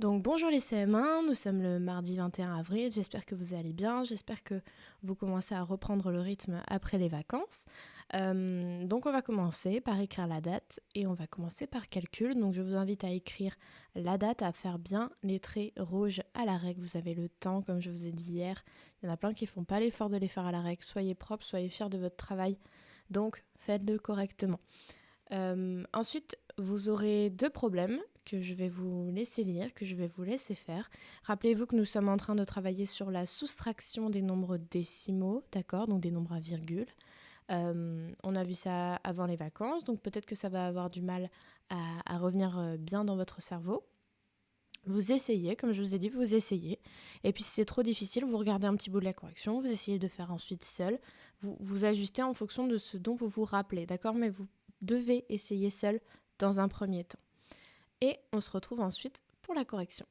Donc bonjour les CM1, nous sommes le mardi 21 avril, j'espère que vous allez bien, j'espère que vous commencez à reprendre le rythme après les vacances. Donc on va commencer par écrire la date et on va commencer par calcul. Donc je vous invite à écrire la date, à faire bien les traits rouges à la règle. Vous avez le temps, comme je vous ai dit hier, il y en a plein qui ne font pas l'effort de les faire à la règle. Soyez propre, soyez fiers de votre travail, donc faites-le correctement. Ensuite, vous aurez deux problèmes que je vais vous laisser lire, que je vais vous laisser faire. Rappelez-vous que nous sommes en train de travailler sur la soustraction des nombres décimaux, d'accord, donc des nombres à virgule. On a vu ça avant les vacances, donc peut-être que ça va avoir du mal à revenir bien dans votre cerveau. Vous essayez, comme je vous ai dit, vous essayez. Et puis si c'est trop difficile, vous regardez un petit bout de la correction, vous essayez de faire ensuite seul. Vous ajustez en fonction de ce dont vous vous rappelez, d'accord? Mais vous devez essayer seul dans un premier temps. Et on se retrouve ensuite pour la correction.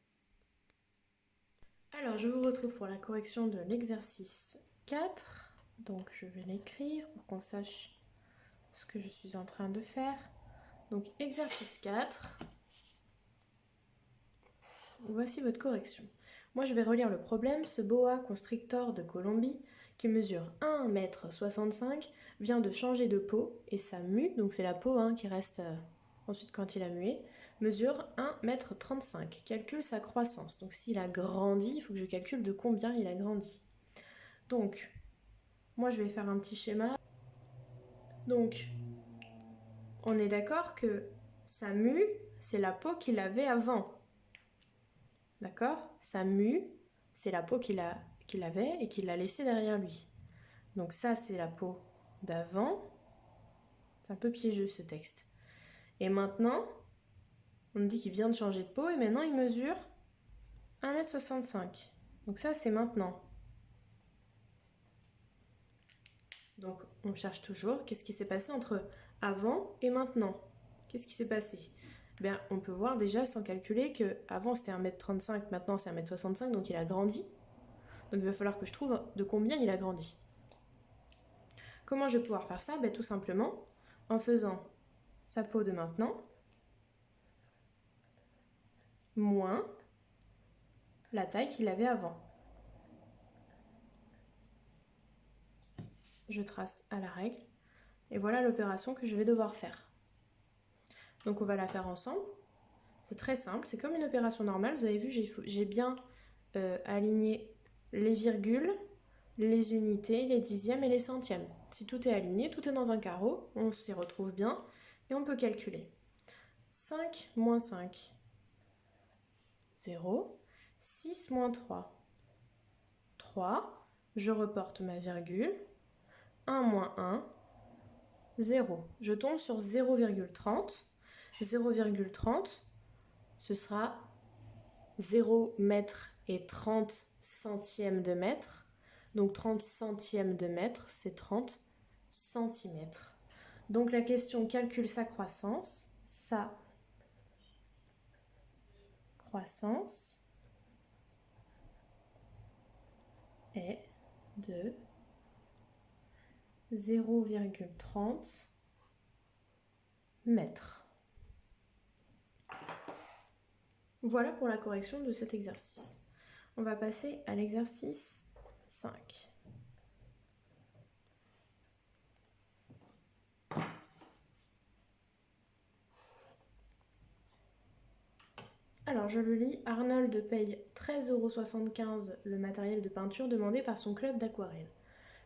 Alors, je vous retrouve pour la correction de l'exercice 4. Donc, je vais l'écrire pour qu'on sache ce que je suis en train de faire. Donc, exercice 4. Voici votre correction. Moi, je vais relire le problème. Ce boa constrictor de Colombie, qui mesure 1,65 m, vient de changer de peau et sa mue, donc c'est la peau qui reste ensuite quand il a mué, mesure 1,35 m. Calcule sa croissance. Donc s'il a grandi, il faut que je calcule de combien il a grandi. Donc, moi je vais faire un petit schéma. Donc, on est d'accord que sa mue, c'est la peau qu'il avait avant. D'accord? Sa mue, c'est la peau qu'il avait et qu'il a laissée derrière lui. Donc ça, c'est la peau d'avant. C'est un peu piégeux ce texte. Et maintenant, on dit qu'il vient de changer de peau et maintenant il mesure 1,65 m. Donc ça, c'est maintenant. Donc on cherche toujours qu'est-ce qui s'est passé entre avant et maintenant. Qu'est-ce qui s'est passé? Bien, on peut voir déjà sans calculer que avant c'était 1,35 m, maintenant c'est 1,65 m, donc il a grandi. Donc il va falloir que je trouve de combien il a grandi. Comment je vais pouvoir faire ça? Tout simplement en faisant sa peau de maintenant moins la taille qu'il avait avant. Je trace à la règle et voilà l'opération que je vais devoir faire. Donc on va la faire ensemble. C'est très simple, c'est comme une opération normale. Vous avez vu, j'ai bien aligné les virgules, les unités, les dixièmes et les centièmes. Si tout est aligné, tout est dans un carreau, on s'y retrouve bien et on peut calculer. 5 moins 5, 0. 6 moins 3, 3. Je reporte ma virgule. 1 moins 1, 0. Je tombe sur 0,30. 0,30, ce sera 0 mètre et 30 centièmes de mètre. Donc 30 centièmes de mètre, c'est 30 centimètres. Donc la question calcule sa croissance. Sa croissance est de 0,30 mètres. Voilà pour la correction de cet exercice. On va passer à l'exercice 5. Alors je le lis, Arnold paye 13,75 € le matériel de peinture demandé par son club d'aquarelle.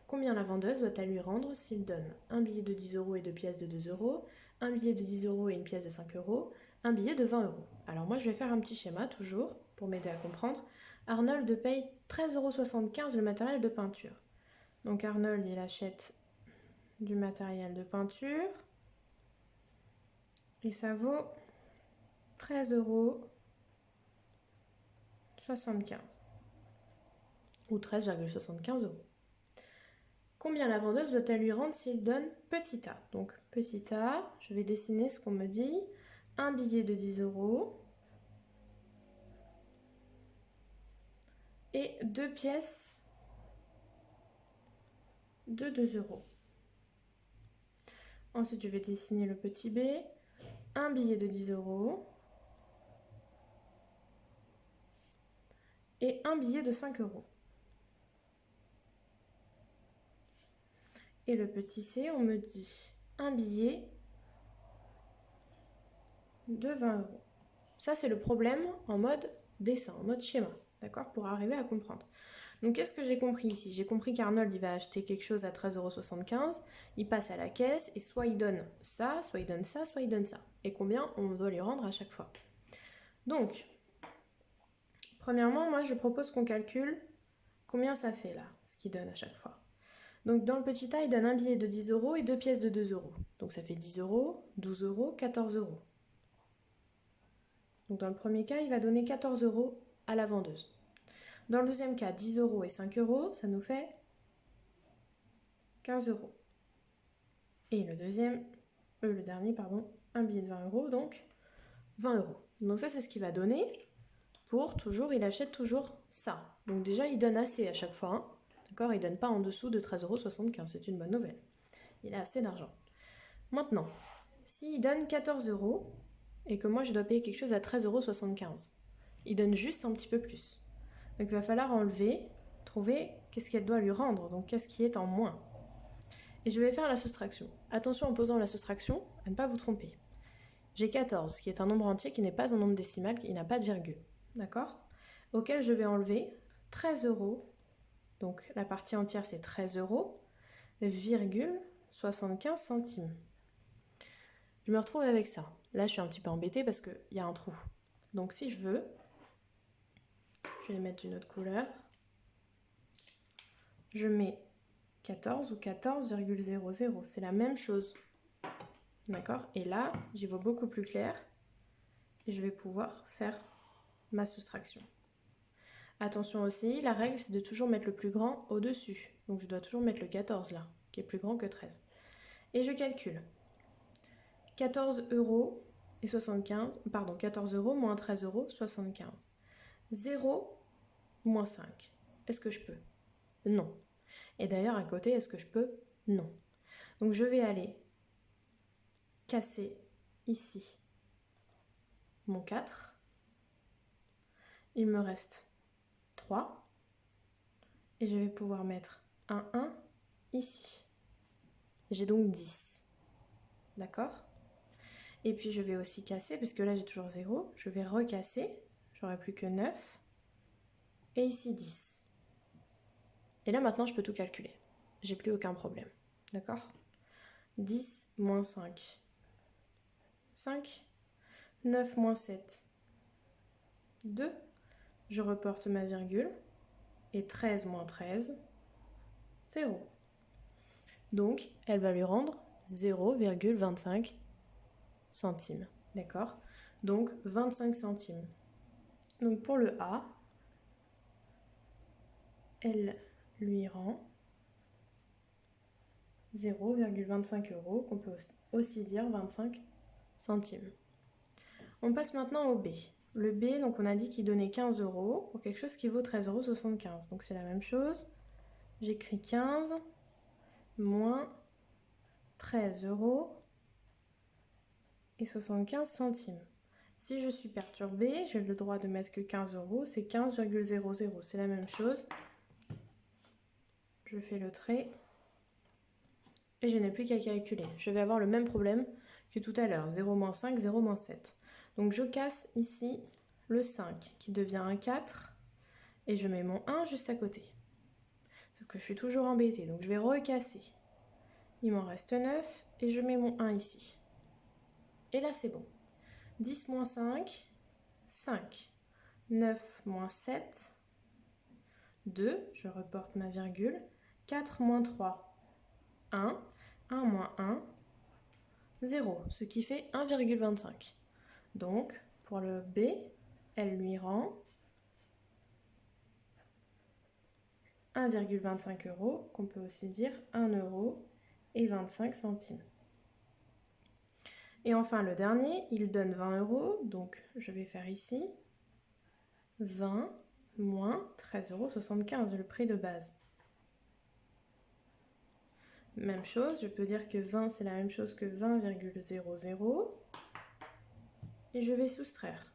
Combien la vendeuse doit-elle lui rendre s'il donne un billet de 10 € et deux pièces de 2 €, un billet de 10 € et une pièce de 5 €, un billet de 20 €. Alors moi je vais faire un petit schéma toujours pour m'aider à comprendre. Arnold paye 13,75 € le matériel de peinture. Donc Arnold il achète du matériel de peinture et ça vaut 13,75 € ou 13,75 €. Combien la vendeuse doit-elle lui rendre s'il donne petit a? Donc petit a, je vais dessiner ce qu'on me dit. Un billet de 10 € et deux pièces de 2 €. Ensuite, je vais dessiner le petit b. Un billet de 10 € et un billet de 5 euros. Et le petit C, on me dit un billet de 20 euros. Ça, c'est le problème en mode dessin, en mode schéma, d'accord, pour arriver à comprendre. Donc, qu'est-ce que j'ai compris ici? J'ai compris qu'Arnold, il va acheter quelque chose à 13,75 €, il passe à la caisse, et soit il donne ça, soit il donne ça, soit il donne ça. Et combien on doit lui rendre à chaque fois. Donc, premièrement, moi, je propose qu'on calcule combien ça fait, là, ce qu'il donne à chaque fois. Donc, dans le petit A, il donne un billet de 10 € et deux pièces de 2 €. Donc, ça fait 10 €, 12 €, 14 €. Donc, dans le premier cas, il va donner 14 € à la vendeuse. Dans le deuxième cas, 10 € et 5 €, ça nous fait 15 €. Et le dernier, un billet de 20 €, donc 20 €. Donc ça, c'est ce qu'il va donner pour toujours, il achète toujours ça. Donc déjà, il donne assez à chaque fois, hein. D'accord? Il ne donne pas en dessous de 13,75 €, c'est une bonne nouvelle. Il a assez d'argent. Maintenant, s'il donne 14 € et que moi, je dois payer quelque chose à 13,75 €, il donne juste un petit peu plus. Donc il va falloir enlever, trouver qu'est-ce qu'elle doit lui rendre, donc qu'est-ce qui est en moins. Et je vais faire la soustraction. Attention en posant la soustraction à ne pas vous tromper. J'ai 14, qui est un nombre entier, qui n'est pas un nombre décimal, qui n'a pas de virgule. D'accord? Auquel je vais enlever 13 €, donc la partie entière c'est 13 €, virgule 75 centimes. Je me retrouve avec ça. Là je suis un petit peu embêtée parce qu'il y a un trou. Donc si je veux, je vais les mettre d'une autre couleur. Je mets 14 ou 14,00. C'est la même chose. D'accord? Et là, j'y vois beaucoup plus clair. Et je vais pouvoir faire ma soustraction. Attention aussi, la règle, c'est de toujours mettre le plus grand au-dessus. Donc je dois toujours mettre le 14 là, qui est plus grand que 13. Et je calcule. 14 € et 75, pardon, 14 € moins 13,75 €. 0 moins 5. Est-ce que je peux? Non. Et d'ailleurs, à côté, est-ce que je peux? Non. Donc je vais aller casser ici mon 4. Il me reste 3. Et je vais pouvoir mettre un 1 ici. J'ai donc 10. D'accord? Et puis je vais aussi casser, parce que là j'ai toujours 0. Je vais recasser. J'aurai plus que 9. Et ici 10. Et là maintenant je peux tout calculer. J'ai plus aucun problème. D'accord? 10 moins 5. 5. 9 moins 7. 2. Je reporte ma virgule. Et 13 moins 13. 0. Donc, elle va lui rendre 0,25 centimes. D'accord? Donc, 25 centimes. Donc, pour le A, elle lui rend 0,25 €, qu'on peut aussi dire 25 centimes. On passe maintenant au B. Le B, donc on a dit qu'il donnait 15 € pour quelque chose qui vaut 13,75 €. Donc, c'est la même chose. J'écris 15 moins 13 € et 75 centimes. Si je suis perturbée, j'ai le droit de mettre que 15 €, c'est 15,00. C'est la même chose. Je fais le trait et je n'ai plus qu'à calculer. Je vais avoir le même problème que tout à l'heure, 0 moins 5, 0 moins 7. Donc je casse ici le 5 qui devient un 4 et je mets mon 1 juste à côté. Sauf que je suis toujours embêtée, donc je vais recasser. Il m'en reste 9 et je mets mon 1 ici. Et là c'est bon. 10 moins 5, 5. 9 moins 7, 2. Je reporte ma virgule. 4 moins 3, 1. 1 moins 1, 0. Ce qui fait 1,25. Donc, pour le B, elle lui rend 1,25 €, qu'on peut aussi dire 1 € et 25 centimes. Et enfin, le dernier, il donne 20 €, donc je vais faire ici 20 moins 13,75 €, le prix de base. Même chose, je peux dire que 20, c'est la même chose que 20,00. Et je vais soustraire.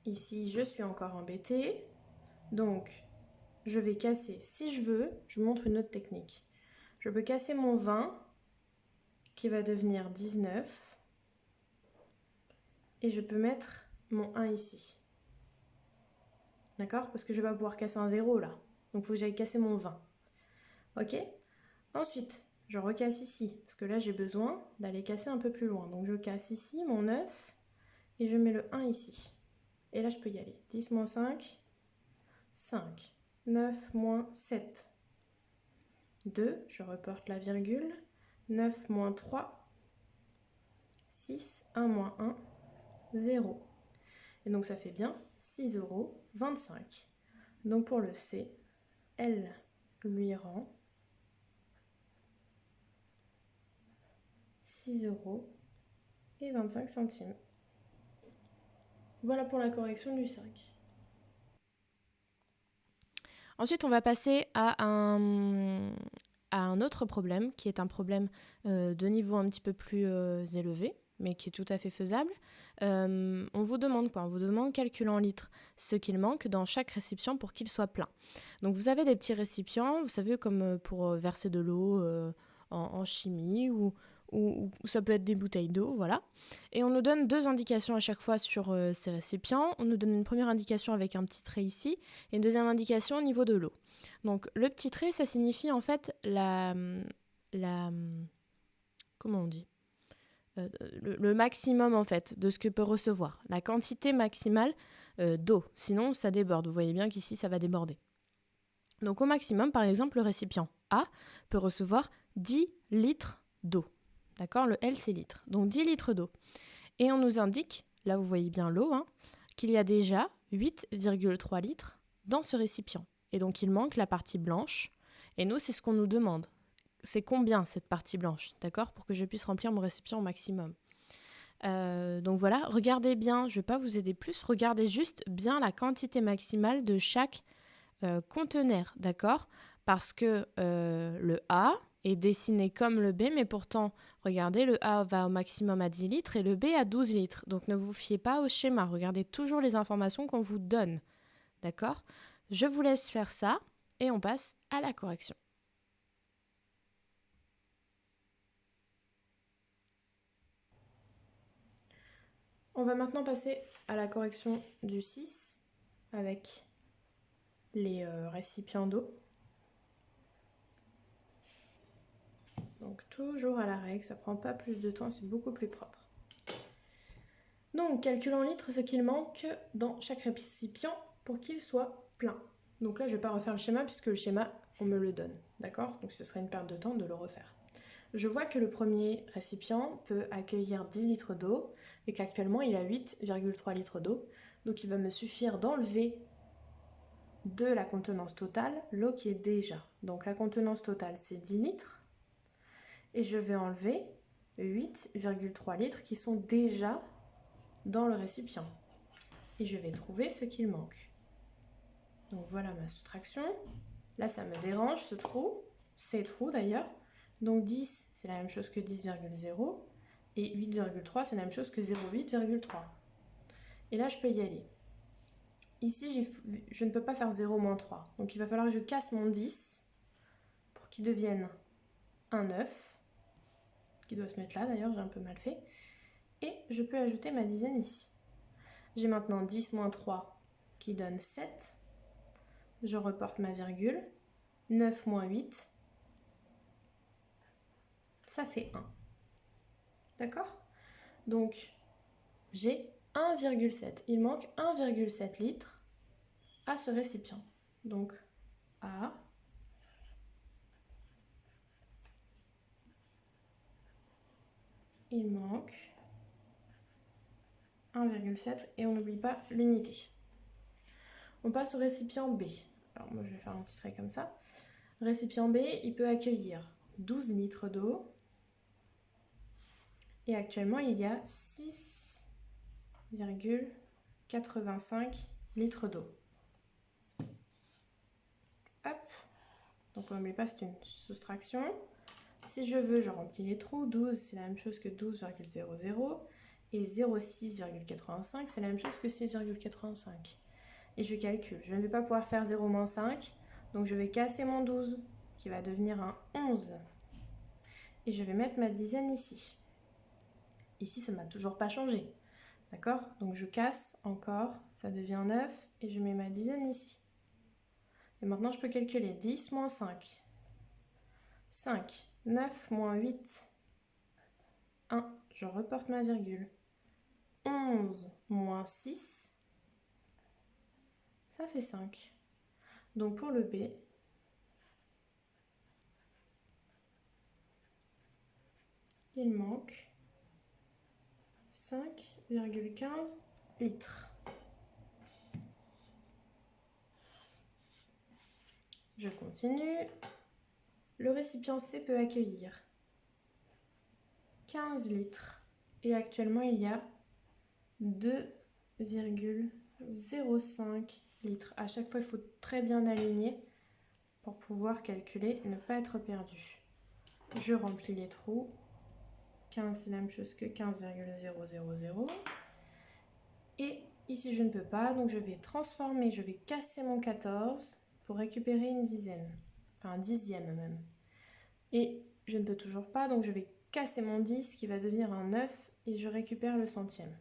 Ici, je suis encore embêtée. Donc, je vais casser. Si je veux, je vous montre une autre technique. Je peux casser mon 20 qui va devenir 19. Et je peux mettre mon 1 ici. D'accord? Parce que je ne vais pas pouvoir casser un 0 là. Donc, il faut que j'aille casser mon 20. Ok? Ensuite, je recasse ici. Parce que là, j'ai besoin d'aller casser un peu plus loin. Donc, je casse ici mon 9. Et je mets le 1 ici. Et là, je peux y aller. 10 moins 5. 5. 9 moins 7. 2. Je reporte la virgule. 9 moins 3. 6. 1 moins 1. 0. Et donc, ça fait bien 6,25 €. Donc, pour le C, elle lui rend 6,25 €. Voilà pour la correction du 5. Ensuite, on va passer à un autre problème, qui est un problème de niveau un petit peu plus élevé, mais qui est tout à fait faisable. On vous demande quoi? On vous demande, calculer en litres ce qu'il manque dans chaque récipient pour qu'il soit plein. Donc vous avez des petits récipients, vous savez, comme pour verser de l'eau en chimie, ou ça peut être des bouteilles d'eau, voilà. Et on nous donne 2 indications à chaque fois sur ces récipients. On nous donne une première indication avec un petit trait ici, et une deuxième indication au niveau de l'eau. Donc le petit trait, ça signifie en fait comment on dit, le maximum en fait de ce que peut recevoir, la quantité maximale d'eau. Sinon ça déborde. Vous voyez bien qu'ici ça va déborder. Donc au maximum, par exemple, le récipient A peut recevoir 10 litres d'eau. D'accord? Le L, c'est litres. Donc 10 litres d'eau. Et on nous indique, là vous voyez bien l'eau, hein, qu'il y a déjà 8,3 litres dans ce récipient. Et donc il manque la partie blanche. Et nous, c'est ce qu'on nous demande. C'est combien cette partie blanche, d'accord? Pour que je puisse remplir mon récipient au maximum. Donc voilà, regardez bien, je ne vais pas vous aider plus, regardez juste bien la quantité maximale de chaque conteneur, d'accord? Parce que le A est dessiné comme le B, mais pourtant, regardez, le A va au maximum à 10 litres et le B à 12 litres. Donc ne vous fiez pas au schéma, regardez toujours les informations qu'on vous donne, d'accord? Je vous laisse faire ça et on passe à la correction. On va maintenant passer à la correction du 6 avec les récipients d'eau. Donc toujours à la règle, ça prend pas plus de temps, c'est beaucoup plus propre. Donc calcule en litres ce qu'il manque dans chaque récipient pour qu'il soit plein. Donc là je ne vais pas refaire le schéma puisque le schéma on me le donne, d'accord? Donc ce serait une perte de temps de le refaire. Je vois que le premier récipient peut accueillir 10 litres d'eau et qu'actuellement il a 8,3 litres d'eau. Donc il va me suffire d'enlever de la contenance totale l'eau qui est déjà. Donc la contenance totale c'est 10 litres et je vais enlever 8,3 litres qui sont déjà dans le récipient. Et je vais trouver ce qu'il manque. Donc voilà ma soustraction. Là ça me dérange ce trou, ces trous d'ailleurs. Donc 10 c'est la même chose que 10,0 et 8,3 c'est la même chose que 0,8,3. Et là je peux y aller. Ici je ne peux pas faire 0 moins 3. Donc il va falloir que je casse mon 10 pour qu'il devienne un 9. Qui doit se mettre là d'ailleurs, j'ai un peu mal fait. Et je peux ajouter ma dizaine ici. J'ai maintenant 10 moins 3 qui donne 7. Je reporte ma virgule. 9 moins 8, ça fait 1. D'accord? Donc, j'ai 1,7. Il manque 1,7 litres à ce récipient. Donc, A il manque 1,7 et on n'oublie pas l'unité. On passe au récipient B. Alors moi je vais faire un petit trait comme ça. Récipient B, il peut accueillir 12 litres d'eau. Et actuellement, il y a 6,85 litres d'eau. Hop. Donc on n'oublie pas, c'est une soustraction. Si je veux, je remplis les trous. 12, c'est la même chose que 12,00. Et 0,6,85, c'est la même chose que 6,85. Et je calcule. Je ne vais pas pouvoir faire 0 moins 5, donc je vais casser mon 12, qui va devenir un 11. Et je vais mettre ma dizaine ici. Ici, ça ne m'a toujours pas changé. D'accord? Donc je casse encore, ça devient 9, et je mets ma dizaine ici. Et maintenant, je peux calculer 10 moins 5. 5, 9 moins 8, 1, je reporte ma virgule. 11 moins 6, ça fait 5. Donc pour le B, il manque 5,15 litres. Je continue. Le récipient C peut accueillir 15 litres. Et actuellement, il y a 2,05 litres. À chaque fois, il faut très bien aligner pour pouvoir calculer et ne pas être perdu. Je remplis les trous. 15, c'est la même chose que 15,000. Et ici, je ne peux pas, donc je vais transformer, je vais casser mon 14 pour récupérer une dizaine. Enfin, un dixième même. Et je ne peux toujours pas, donc je vais casser mon 10 qui va devenir un 9 et je récupère le centième.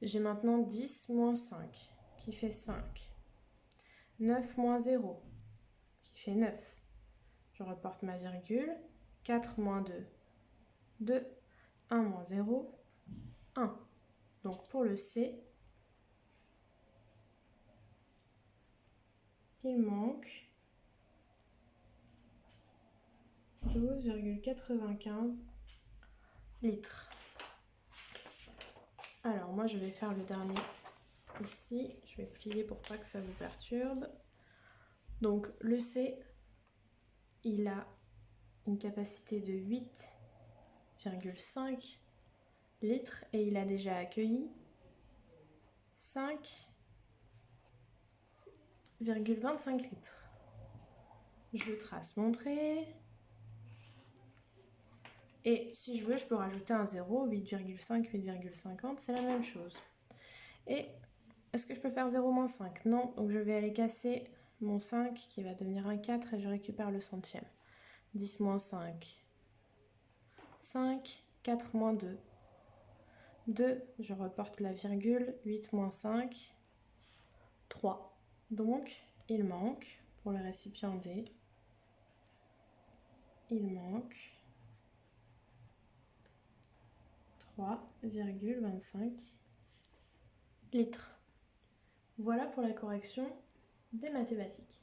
J'ai maintenant 10 moins 5 qui fait 5. 9 moins 0 qui fait 9. Je reporte ma virgule. 4 moins 2, 2. 1 moins 0, 1. Donc pour le C, il manque 12,95 litres. Alors moi je vais faire le dernier ici. Je vais plier pour pas que ça vous perturbe. Donc le C, il a une capacité de 8,5 litres et il a déjà accueilli 5,25 litres. Je trace mon trait. Et si je veux, je peux rajouter un 0, 8,5, 8,50, c'est la même chose. Et est-ce que je peux faire 0 moins 5? Non, donc je vais aller casser mon 5 qui va devenir un 4 et je récupère le centième. 10 moins 5, 5, 4 moins 2, 2, je reporte la virgule, 8 moins 5, 3. Donc, il manque, pour le récipient D, il manque 3,25 litres. Voilà pour la correction des mathématiques.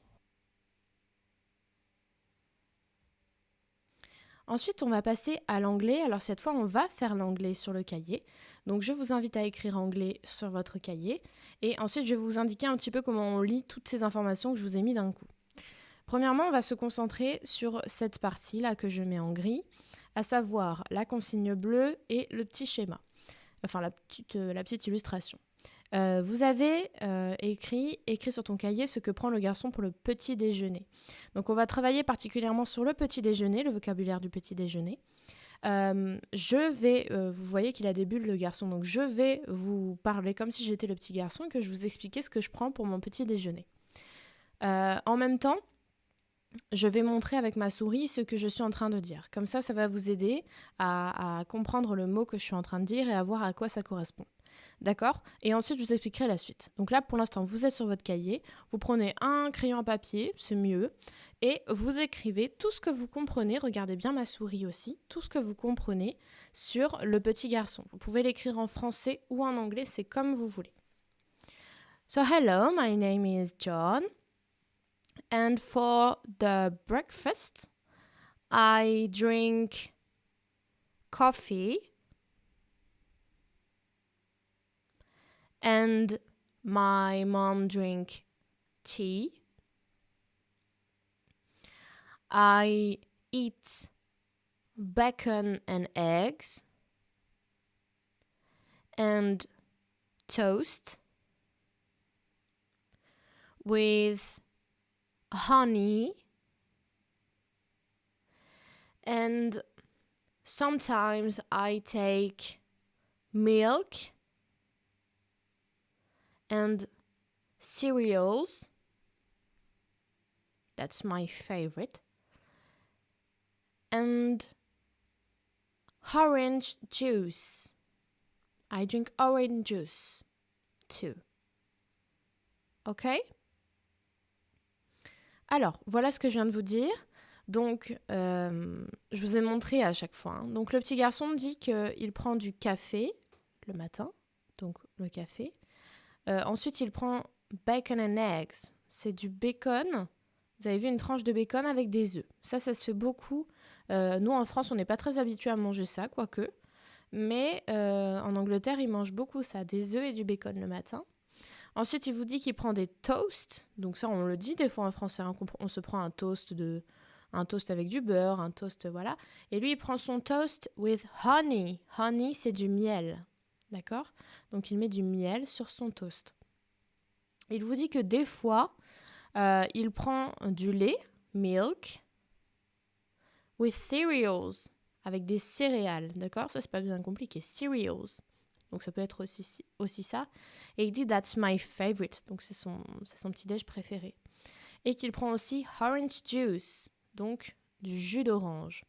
Ensuite, on va passer à l'anglais. Alors cette fois, on va faire l'anglais sur le cahier. Donc je vous invite à écrire anglais sur votre cahier. Et ensuite, je vais vous indiquer un petit peu comment on lit toutes ces informations que je vous ai mis d'un coup. Premièrement, on va se concentrer sur cette partie-là que je mets en gris, à savoir la consigne bleue et le petit schéma, enfin la petite illustration. Vous avez écrit sur ton cahier ce que prend le garçon pour le petit déjeuner. Donc on va travailler particulièrement sur le petit déjeuner, le vocabulaire du petit déjeuner. Vous voyez qu'il a des bulles le garçon, donc je vais vous parler comme si j'étais le petit garçon et que je vous expliquais ce que je prends pour mon petit déjeuner. En même temps, je vais montrer avec ma souris ce que je suis en train de dire. Comme ça va vous aider à comprendre le mot que je suis en train de dire et à voir à quoi ça correspond. D'accord? Et ensuite, je vous expliquerai la suite. Donc là, pour l'instant, vous êtes sur votre cahier, vous prenez un crayon à papier, c'est mieux, et vous écrivez tout ce que vous comprenez, regardez bien ma souris aussi, tout ce que vous comprenez sur le petit garçon. Vous pouvez l'écrire en français ou en anglais, c'est comme vous voulez. So hello, my name is John. And for the breakfast, I drink coffee and my mom drink tea. I eat bacon and eggs and toast with honey, and sometimes I take milk, and cereals. That's my favorite. And orange juice. I drink orange juice too. Ok? Alors, voilà ce que je viens de vous dire. Donc, je vous ai montré à chaque fois. Hein. Donc, le petit garçon dit qu'il prend du café le matin. Donc, le café. Ensuite, il prend bacon and eggs. C'est du bacon. Vous avez vu une tranche de bacon avec des œufs. Ça se fait beaucoup. Nous, en France, on n'est pas très habitués à manger ça, quoique. Mais en Angleterre, ils mangent beaucoup ça, des œufs et du bacon le matin. Ensuite, il vous dit qu'il prend des toasts. Donc ça, on le dit des fois en français. Hein, on se prend un toast avec du beurre, un toast, voilà. Et lui, il prend son toast with honey. Honey, c'est du miel. D'accord ? Donc, il met du miel sur son toast. Il vous dit que des fois, il prend du lait, milk, with cereals, avec des céréales. D'accord ? Ça, c'est pas bien compliqué. Cereals. Donc, ça peut être aussi ça. Et il dit « That's my favorite ». Donc, c'est son petit-déj préféré. Et qu'il prend aussi orange juice, donc du jus d'orange.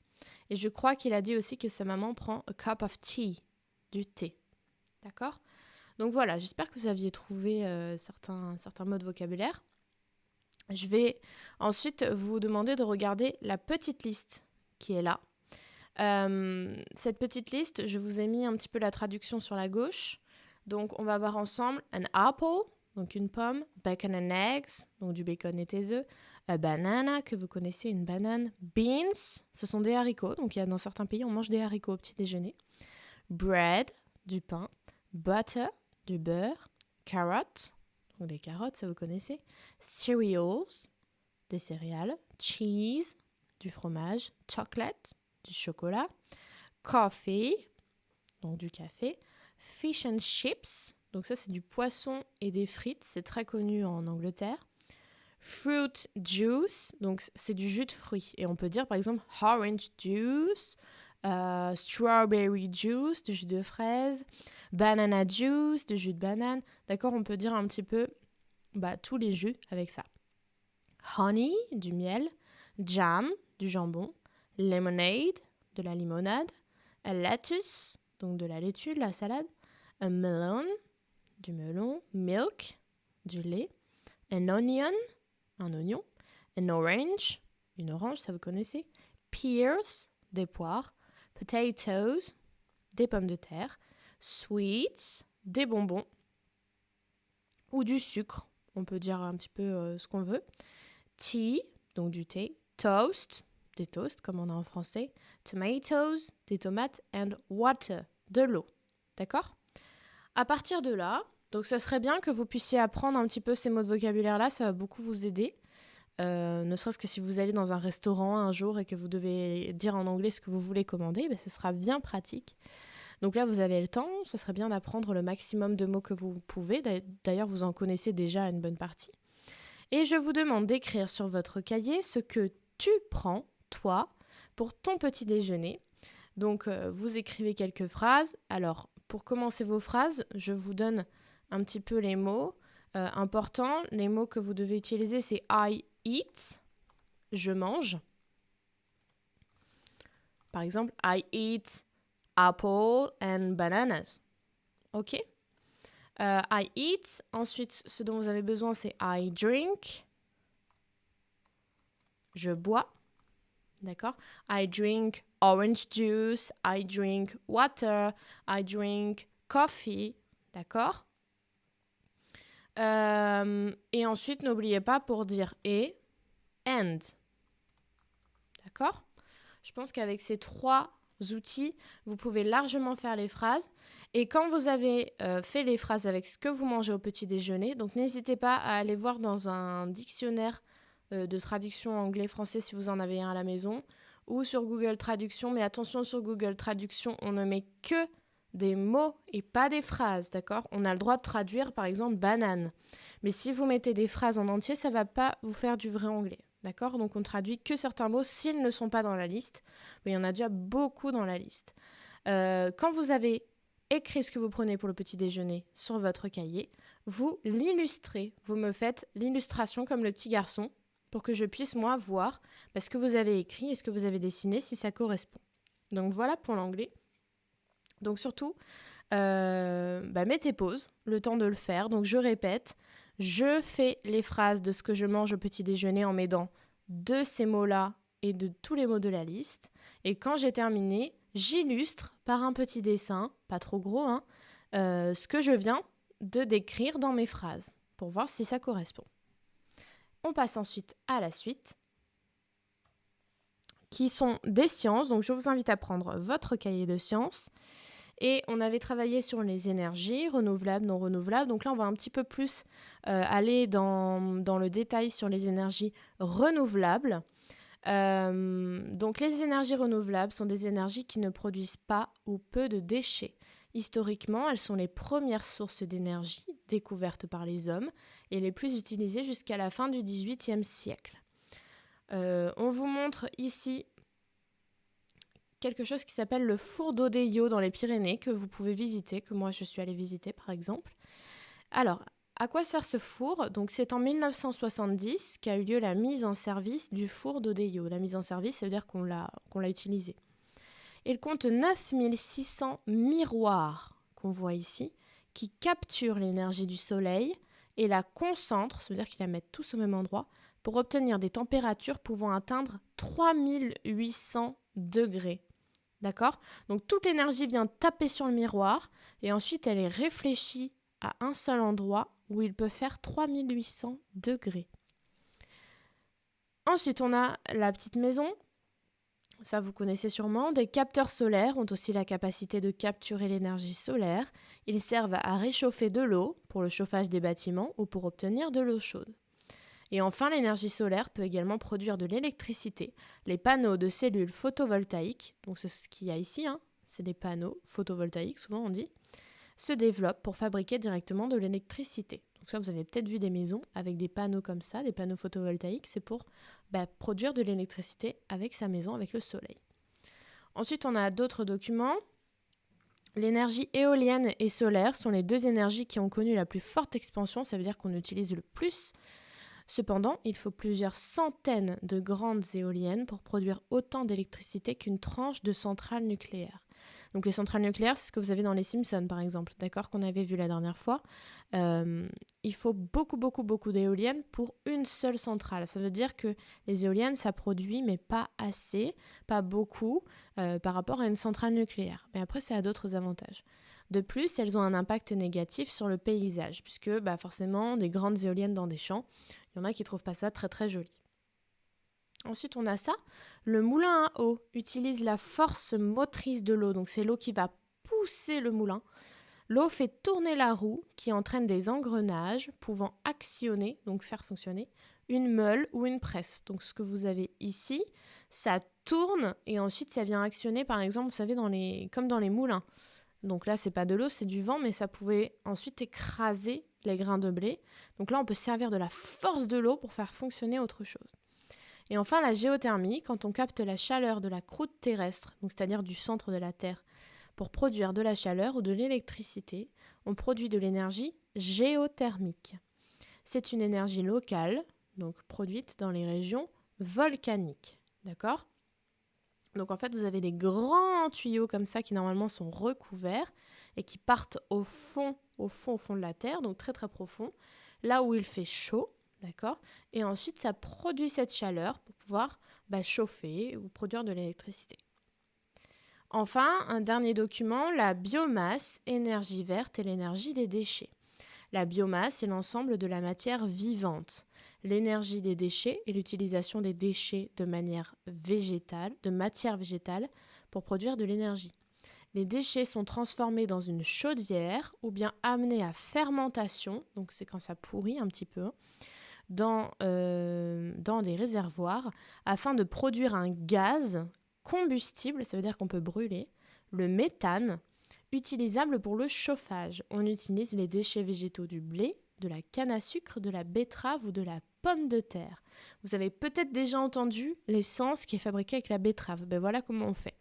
Et je crois qu'il a dit aussi que sa maman prend a cup of tea, du thé. D'accord ? Donc, voilà, j'espère que vous aviez trouvé certains mots de vocabulaire. Je vais ensuite vous demander de regarder la petite liste qui est là. Cette petite liste, je vous ai mis un petit peu la traduction sur la gauche. Donc, on va voir ensemble an apple, donc une pomme, bacon and eggs, donc du bacon et des œufs, a banana, que vous connaissez, une banane, beans, ce sont des haricots, donc dans certains pays, on mange des haricots au petit déjeuner, bread, du pain, butter, du beurre, carrots, donc des carottes, ça vous connaissez, cereals, des céréales, cheese, du fromage, chocolate, du chocolat, coffee, donc du café, fish and chips, donc ça c'est du poisson et des frites, c'est très connu en Angleterre, fruit juice, donc c'est du jus de fruits, et on peut dire par exemple orange juice, strawberry juice, du jus de fraise, banana juice, du jus de banane, d'accord, on peut dire un petit peu tous les jus avec ça. Honey, du miel, jam, du jambon, lemonade, de la limonade, a lettuce, donc de la laitue, de la salade, a melon, du melon, milk, du lait, an onion, un oignon, an orange, une orange, ça vous connaissez, pears, des poires, potatoes, des pommes de terre, sweets, des bonbons, ou du sucre, on peut dire un petit peu ce qu'on veut, tea, donc du thé, toast, des toasts comme on a en français, tomatoes, des tomates, and water, de l'eau. D'accord ? À partir de là, donc ça serait bien que vous puissiez apprendre un petit peu ces mots de vocabulaire-là, ça va beaucoup vous aider. Ne serait-ce que si vous allez dans un restaurant un jour et que vous devez dire en anglais ce que vous voulez commander, ce sera bien pratique. Donc là, vous avez le temps, ça serait bien d'apprendre le maximum de mots que vous pouvez. D'ailleurs, vous en connaissez déjà une bonne partie. Et je vous demande d'écrire sur votre cahier ce que tu prends, toi, pour ton petit déjeuner. Donc, vous écrivez quelques phrases. Alors, pour commencer vos phrases, je vous donne un petit peu les mots importants. Les mots que vous devez utiliser, c'est I eat, je mange. Par exemple, I eat apple and bananas. OK ? I eat. Ensuite, ce dont vous avez besoin, c'est I drink. Je bois. D'accord ? I drink orange juice. I drink water. I drink coffee. D'accord ? Et ensuite, n'oubliez pas pour dire et, and. D'accord ? Je pense qu'avec ces 3 outils, vous pouvez largement faire les phrases. Et quand vous avez fait les phrases avec ce que vous mangez au petit déjeuner, donc n'hésitez pas à aller voir dans un dictionnaire de traduction anglais-français si vous en avez un à la maison, ou sur Google Traduction. Mais attention, sur Google Traduction, on ne met que des mots et pas des phrases, d'accord ? On a le droit de traduire, par exemple, banane. Mais si vous mettez des phrases en entier, ça ne va pas vous faire du vrai anglais, d'accord ? Donc, on ne traduit que certains mots s'ils ne sont pas dans la liste. Mais il y en a déjà beaucoup dans la liste. Quand vous avez écrit ce que vous prenez pour le petit déjeuner sur votre cahier, vous l'illustrez, vous me faites l'illustration comme le petit garçon pour que je puisse moi voir ce que vous avez écrit et ce que vous avez dessiné si ça correspond. Donc voilà pour l'anglais. Donc surtout, mettez pause, le temps de le faire. Donc je répète, je fais les phrases de ce que je mange au petit déjeuner en m'aidant de ces mots-là et de tous les mots de la liste. Et quand j'ai terminé, j'illustre par un petit dessin, pas trop gros, ce que je viens de décrire dans mes phrases pour voir si ça correspond. On passe ensuite à la suite, qui sont des sciences. Donc je vous invite à prendre votre cahier de sciences. Et on avait travaillé sur les énergies renouvelables, non renouvelables. Donc là, on va un petit peu plus aller dans le détail sur les énergies renouvelables. Donc les énergies renouvelables sont des énergies qui ne produisent pas ou peu de déchets. Historiquement, elles sont les premières sources d'énergie découvertes par les hommes et les plus utilisées jusqu'à la fin du XVIIIe siècle. On vous montre ici quelque chose qui s'appelle le four d'Odeillo dans les Pyrénées, que vous pouvez visiter, que moi je suis allée visiter par exemple. Alors, à quoi sert ce four ? Donc c'est en 1970 qu'a eu lieu la mise en service du four d'Odeillo. La mise en service, ça veut dire qu'on l'a utilisé. Il compte 9600 miroirs qu'on voit ici, qui capturent l'énergie du soleil et la concentrent, ça veut dire qu'ils la mettent tous au même endroit, pour obtenir des températures pouvant atteindre 3800 degrés. D'accord ? Donc toute l'énergie vient taper sur le miroir et ensuite elle est réfléchie à un seul endroit où il peut faire 3800 degrés. Ensuite, on a la petite maison. Ça, vous connaissez sûrement. Des capteurs solaires ont aussi la capacité de capturer l'énergie solaire. Ils servent à réchauffer de l'eau pour le chauffage des bâtiments ou pour obtenir de l'eau chaude. Et enfin, l'énergie solaire peut également produire de l'électricité. Les panneaux de cellules photovoltaïques, donc c'est ce qu'il y a ici, c'est des panneaux photovoltaïques, souvent on dit, se développent pour fabriquer directement de l'électricité. Donc ça, vous avez peut-être vu des maisons avec des panneaux comme ça, des panneaux photovoltaïques, c'est pour produire de l'électricité avec sa maison, avec le soleil. Ensuite, on a d'autres documents. L'énergie éolienne et solaire sont les deux énergies qui ont connu la plus forte expansion, ça veut dire qu'on utilise le plus. Cependant, il faut plusieurs centaines de grandes éoliennes pour produire autant d'électricité qu'une tranche de centrale nucléaire. Donc les centrales nucléaires, c'est ce que vous avez dans les Simpsons par exemple, d'accord, qu'on avait vu la dernière fois. Il faut beaucoup d'éoliennes pour une seule centrale. Ça veut dire que les éoliennes, ça produit, mais pas assez, pas beaucoup, par rapport à une centrale nucléaire. Mais après, ça a d'autres avantages. De plus, elles ont un impact négatif sur le paysage, puisque forcément, des grandes éoliennes dans des champs, il y en a qui ne trouvent pas ça très très joli. Ensuite, on a ça. Le moulin à eau utilise la force motrice de l'eau, donc c'est l'eau qui va pousser le moulin. L'eau fait tourner la roue qui entraîne des engrenages pouvant actionner, donc faire fonctionner, une meule ou une presse. Donc ce que vous avez ici, ça tourne et ensuite ça vient actionner, par exemple, vous savez, comme dans les moulins. Donc là, c'est pas de l'eau, c'est du vent, mais ça pouvait ensuite écraser les grains de blé. Donc là, on peut servir de la force de l'eau pour faire fonctionner autre chose. Et enfin, la géothermie, quand on capte la chaleur de la croûte terrestre, donc c'est-à-dire du centre de la Terre, pour produire de la chaleur ou de l'électricité, on produit de l'énergie géothermique. C'est une énergie locale, donc produite dans les régions volcaniques. D'accord ? Donc en fait, vous avez des grands tuyaux comme ça qui normalement sont recouverts et qui partent au fond de la Terre, donc très très profond, là où il fait chaud, d'accord ? Et ensuite, ça produit cette chaleur pour pouvoir chauffer ou produire de l'électricité. Enfin, un dernier document, la biomasse, énergie verte et l'énergie des déchets. La biomasse est l'ensemble de la matière vivante. L'énergie des déchets est l'utilisation des déchets de matière végétale pour produire de l'énergie. Les déchets sont transformés dans une chaudière ou bien amenés à fermentation, donc c'est quand ça pourrit un petit peu, dans des réservoirs afin de produire un gaz combustible, ça veut dire qu'on peut brûler, le méthane, utilisable pour le chauffage. On utilise les déchets végétaux du blé, de la canne à sucre, de la betterave ou de la pomme de terre. Vous avez peut-être déjà entendu l'essence qui est fabriquée avec la betterave. Voilà comment on fait.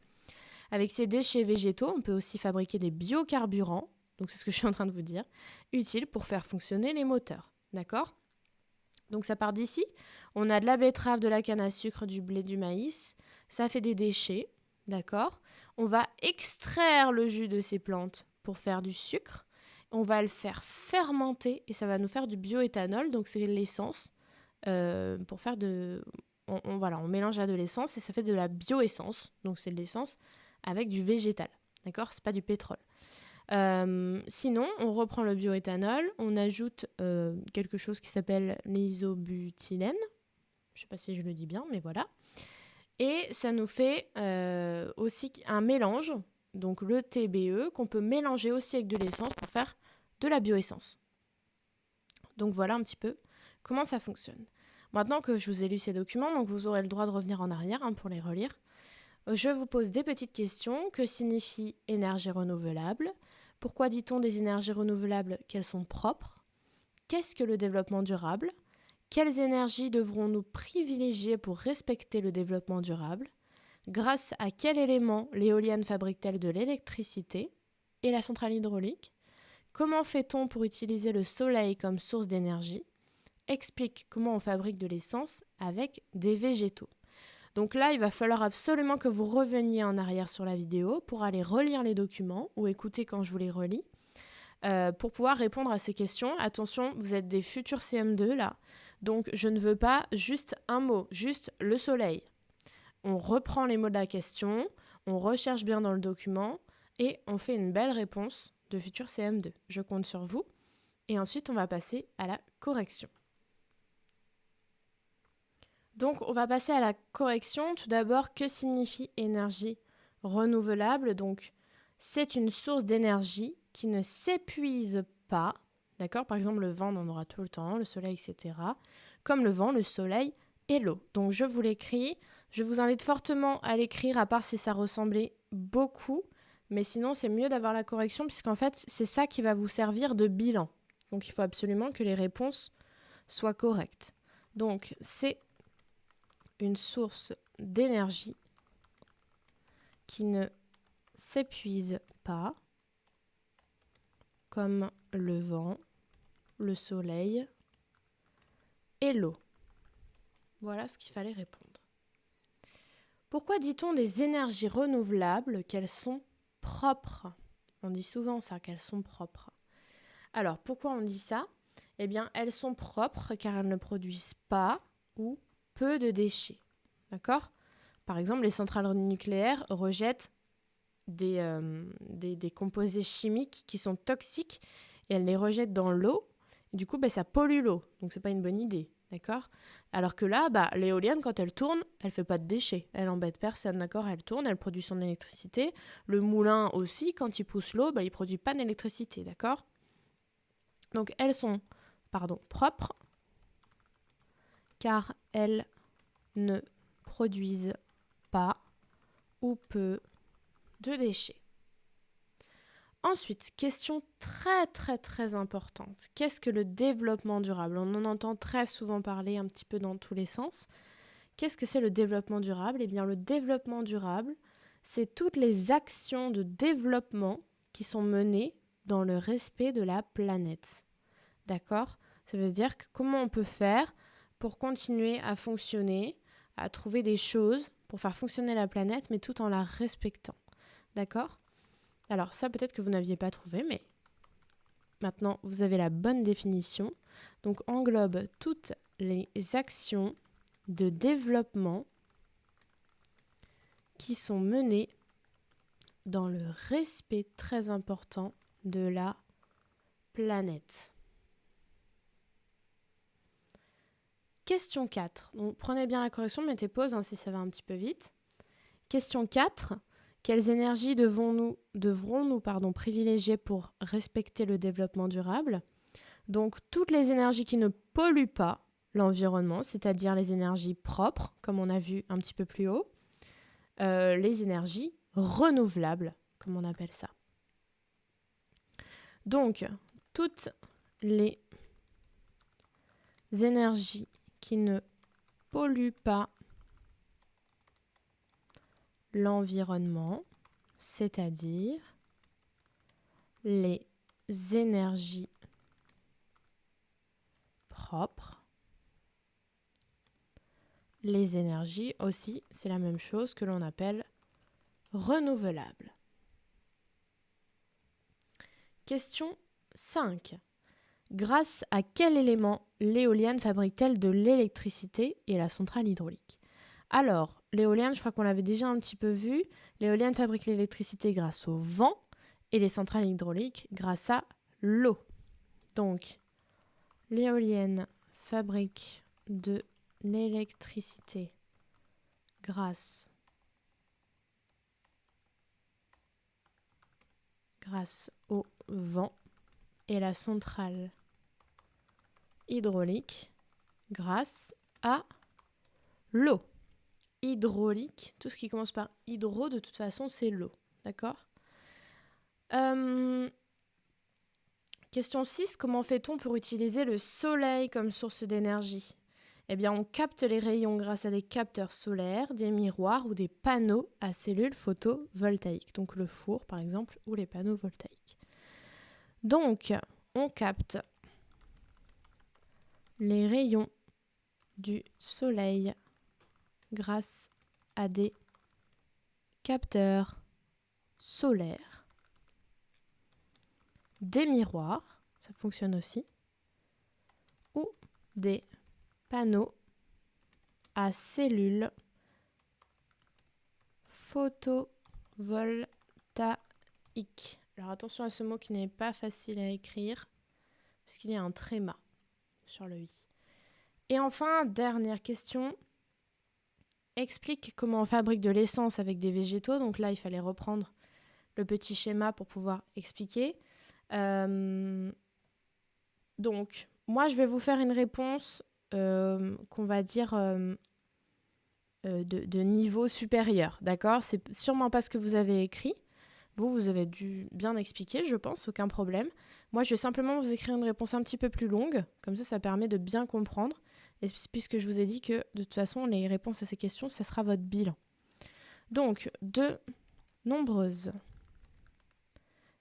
Avec ces déchets végétaux, on peut aussi fabriquer des biocarburants, donc c'est ce que je suis en train de vous dire, utiles pour faire fonctionner les moteurs. D'accord ? Donc ça part d'ici. On a de la betterave, de la canne à sucre, du blé, du maïs. Ça fait des déchets. D'accord ? On va extraire le jus de ces plantes pour faire du sucre. On va le faire fermenter et ça va nous faire du bioéthanol. Donc c'est l'essence pour faire de... on mélange à de l'essence et ça fait de la bioessence. Donc c'est de l'essence avec du végétal. D'accord ? C'est pas du pétrole. Sinon, on reprend le bioéthanol, on ajoute quelque chose qui s'appelle l'isobutylène. Je ne sais pas si je le dis bien, mais voilà. Et ça nous fait aussi un mélange, donc le TBE, qu'on peut mélanger aussi avec de l'essence pour faire de la bioessence. Donc voilà un petit peu comment ça fonctionne. Maintenant que je vous ai lu ces documents, donc vous aurez le droit de revenir en arrière pour les relire. Je vous pose des petites questions. Que signifie énergie renouvelable ? Pourquoi dit-on des énergies renouvelables qu'elles sont propres ? Qu'est-ce que le développement durable ? Quelles énergies devrons-nous privilégier pour respecter le développement durable ? Grâce à quel élément l'éolienne fabrique-t-elle de l'électricité ? Et la centrale hydraulique ? Comment fait-on pour utiliser le soleil comme source d'énergie ? Explique comment on fabrique de l'essence avec des végétaux. Donc là, il va falloir absolument que vous reveniez en arrière sur la vidéo pour aller relire les documents ou écouter quand je vous les relis pour pouvoir répondre à ces questions. Attention, vous êtes des futurs CM2 là, donc je ne veux pas juste un mot, juste le soleil. On reprend les mots de la question, on recherche bien dans le document et on fait une belle réponse de futur CM2. Je compte sur vous et ensuite on va passer à la correction. Donc, on va passer à la correction. Tout d'abord, que signifie énergie renouvelable ? Donc, c'est une source d'énergie qui ne s'épuise pas. D'accord ? Par exemple, le vent, on en aura tout le temps, le soleil, etc. Comme le vent, le soleil et l'eau. Donc, je vous l'écris. Je vous invite fortement à l'écrire, à part si ça ressemblait beaucoup. Mais sinon, c'est mieux d'avoir la correction, puisqu'en fait, c'est ça qui va vous servir de bilan. Donc, il faut absolument que les réponses soient correctes. Donc, c'est une source d'énergie qui ne s'épuise pas, comme le vent, le soleil et l'eau. Voilà ce qu'il fallait répondre. Pourquoi dit-on des énergies renouvelables qu'elles sont propres ? On dit souvent ça, qu'elles sont propres. Alors, pourquoi on dit ça ? Eh bien, elles sont propres car elles ne produisent pas ou peu de déchets. D'accord ? Par exemple, les centrales nucléaires rejettent des composés chimiques qui sont toxiques et elles les rejettent dans l'eau. Et du coup, ça pollue l'eau. Donc, c'est pas une bonne idée. D'accord ? Alors que là, l'éolienne, quand elle tourne, elle fait pas de déchets. Elle embête personne. D'accord ? Elle tourne, elle produit son électricité. Le moulin aussi, quand il pousse l'eau, il produit pas d'électricité. D'accord ? Donc, elles sont propres car elles ne produisent pas ou peu de déchets. Ensuite, question très très très importante. Qu'est-ce que le développement durable ? On en entend très souvent parler un petit peu dans tous les sens. Qu'est-ce que c'est le développement durable ? Eh bien, le développement durable, c'est toutes les actions de développement qui sont menées dans le respect de la planète. D'accord ? Ça veut dire que comment on peut faire pour continuer à fonctionner, à trouver des choses pour faire fonctionner la planète, mais tout en la respectant. D'accord ? Alors ça, peut-être que vous n'aviez pas trouvé, mais maintenant, vous avez la bonne définition. Donc, englobe toutes les actions de développement qui sont menées dans le respect très important de la planète. Question 4. Donc, prenez bien la correction, mettez pause si ça va un petit peu vite. Question 4. Quelles énergies devrons-nous privilégier pour respecter le développement durable ? Donc, toutes les énergies qui ne polluent pas l'environnement, c'est-à-dire les énergies propres, comme on a vu un petit peu plus haut, les énergies renouvelables, comme on appelle ça. Donc, toutes les énergies qui ne polluent pas l'environnement c'est-à-dire les énergies propres. Les énergies aussi, c'est la même chose que l'on appelle renouvelables. Question 5. Grâce à quel élément l'éolienne fabrique-t-elle de l'électricité et la centrale hydraulique? Alors, l'éolienne, je crois qu'on l'avait déjà un petit peu vu. L'éolienne fabrique l'électricité grâce au vent et les centrales hydrauliques grâce à l'eau. Donc, l'éolienne fabrique de l'électricité grâce au vent et la centrale hydraulique grâce à l'eau. Hydraulique, tout ce qui commence par hydro, de toute façon, c'est l'eau. D'accord ? Question 6. Comment fait-on pour utiliser le soleil comme source d'énergie ? Eh bien, on capte les rayons grâce à des capteurs solaires, des miroirs ou des panneaux à cellules photovoltaïques. Donc le four, par exemple, ou les panneaux voltaïques. Donc, on capte les rayons du soleil grâce à des capteurs solaires, des miroirs, ça fonctionne aussi, ou des panneaux à cellules photovoltaïques. Alors attention à ce mot qui n'est pas facile à écrire, parce qu'il y a un tréma sur le i. Et enfin, dernière question. Explique comment on fabrique de l'essence avec des végétaux. Donc là, il fallait reprendre le petit schéma pour pouvoir expliquer. Donc, moi, je vais vous faire une réponse qu'on va dire de niveau supérieur. D'accord ? C'est sûrement pas ce que vous avez écrit. Vous avez dû bien expliquer, je pense, aucun problème. Moi, je vais simplement vous écrire une réponse un petit peu plus longue. Comme ça permet de bien comprendre. Et puisque je vous ai dit que, de toute façon, les réponses à ces questions, ça sera votre bilan. Donc, de nombreuses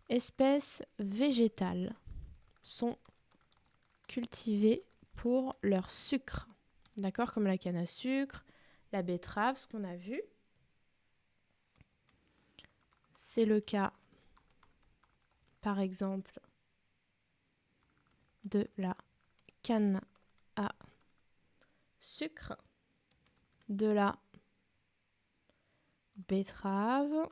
espèces végétales sont cultivées pour leur sucre. D'accord ? Comme la canne à sucre, la betterave, ce qu'on a vu. C'est le cas, par exemple, de la canne à sucre, de la betterave.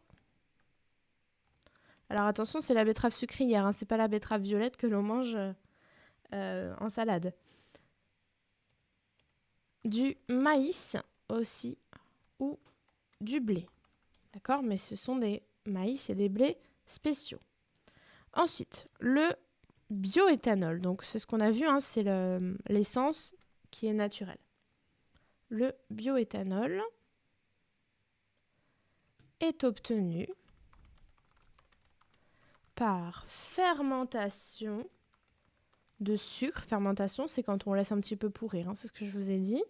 Alors attention, c'est la betterave sucrière, hein, c'est pas la betterave violette que l'on mange en salade. Du maïs aussi, ou du blé. D'accord ? Mais ce sont des maïs et des blés spéciaux. Ensuite, le bioéthanol. Donc c'est ce qu'on a vu, hein, c'est l'essence qui est naturelle. Le bioéthanol est obtenu par fermentation de sucre. Fermentation, c'est quand on laisse un petit peu pourrir, hein, c'est ce que je vous ai dit.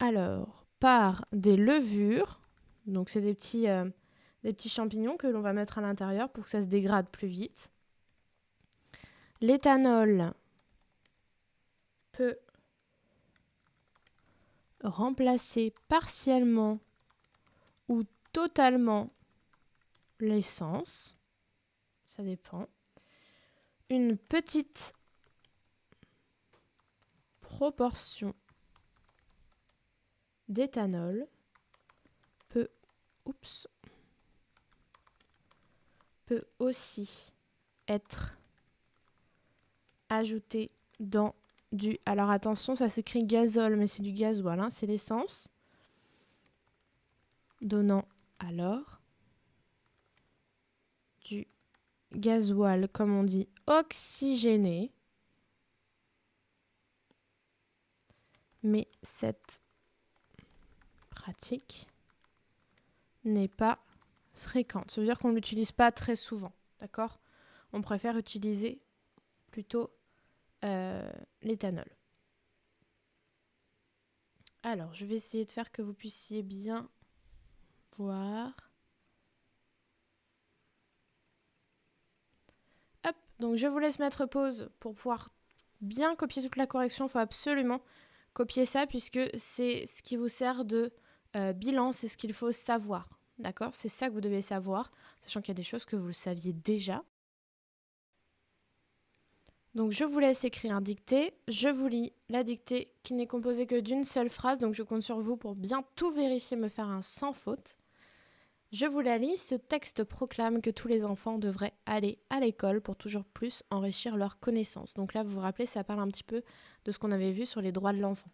Alors, par des levures, donc c'est des petits champignons que l'on va mettre à l'intérieur pour que ça se dégrade plus vite. L'éthanol peut remplacer partiellement ou totalement l'essence. Ça dépend. Une petite proportion d'éthanol peut aussi être ajoutée dans du... Alors attention, ça s'écrit gazole, mais c'est du gasoil, hein, c'est l'essence. Donnant alors du gasoil, comme on dit, oxygéné. Mais cette pratique n'est pas fréquente. Ça veut dire qu'on ne l'utilise pas très souvent, d'accord ? On préfère utiliser plutôt l'éthanol. Alors, je vais essayer de faire que vous puissiez bien savoir. Hop, donc je vous laisse mettre pause pour pouvoir bien copier toute la correction. Il faut absolument copier ça puisque c'est ce qui vous sert de bilan, c'est ce qu'il faut savoir. D'accord? C'est ça que vous devez savoir, sachant qu'il y a des choses que vous le saviez déjà. Donc je vous laisse écrire dictée. Je vous lis la dictée qui n'est composée que d'une seule phrase. Donc je compte sur vous pour bien tout vérifier, me faire un sans faute. Je vous la lis. Ce texte proclame que tous les enfants devraient aller à l'école pour toujours plus enrichir leurs connaissances. Donc là, vous vous rappelez, ça parle un petit peu de ce qu'on avait vu sur les droits de l'enfant.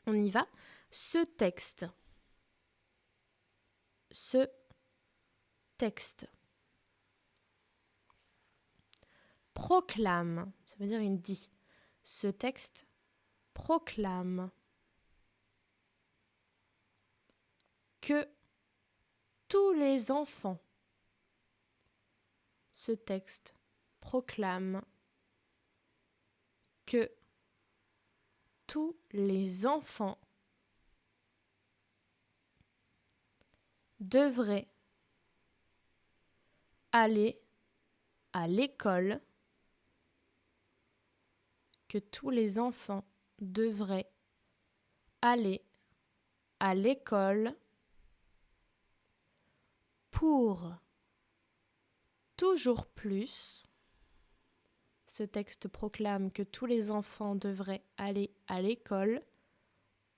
On y va. Ce texte proclame, ça veut dire il dit. Ce texte proclame que tous les enfants, ce texte proclame que tous les enfants devraient aller à l'école, que tous les enfants devraient aller à l'école pour toujours plus. Ce texte proclame que tous les enfants devraient aller à l'école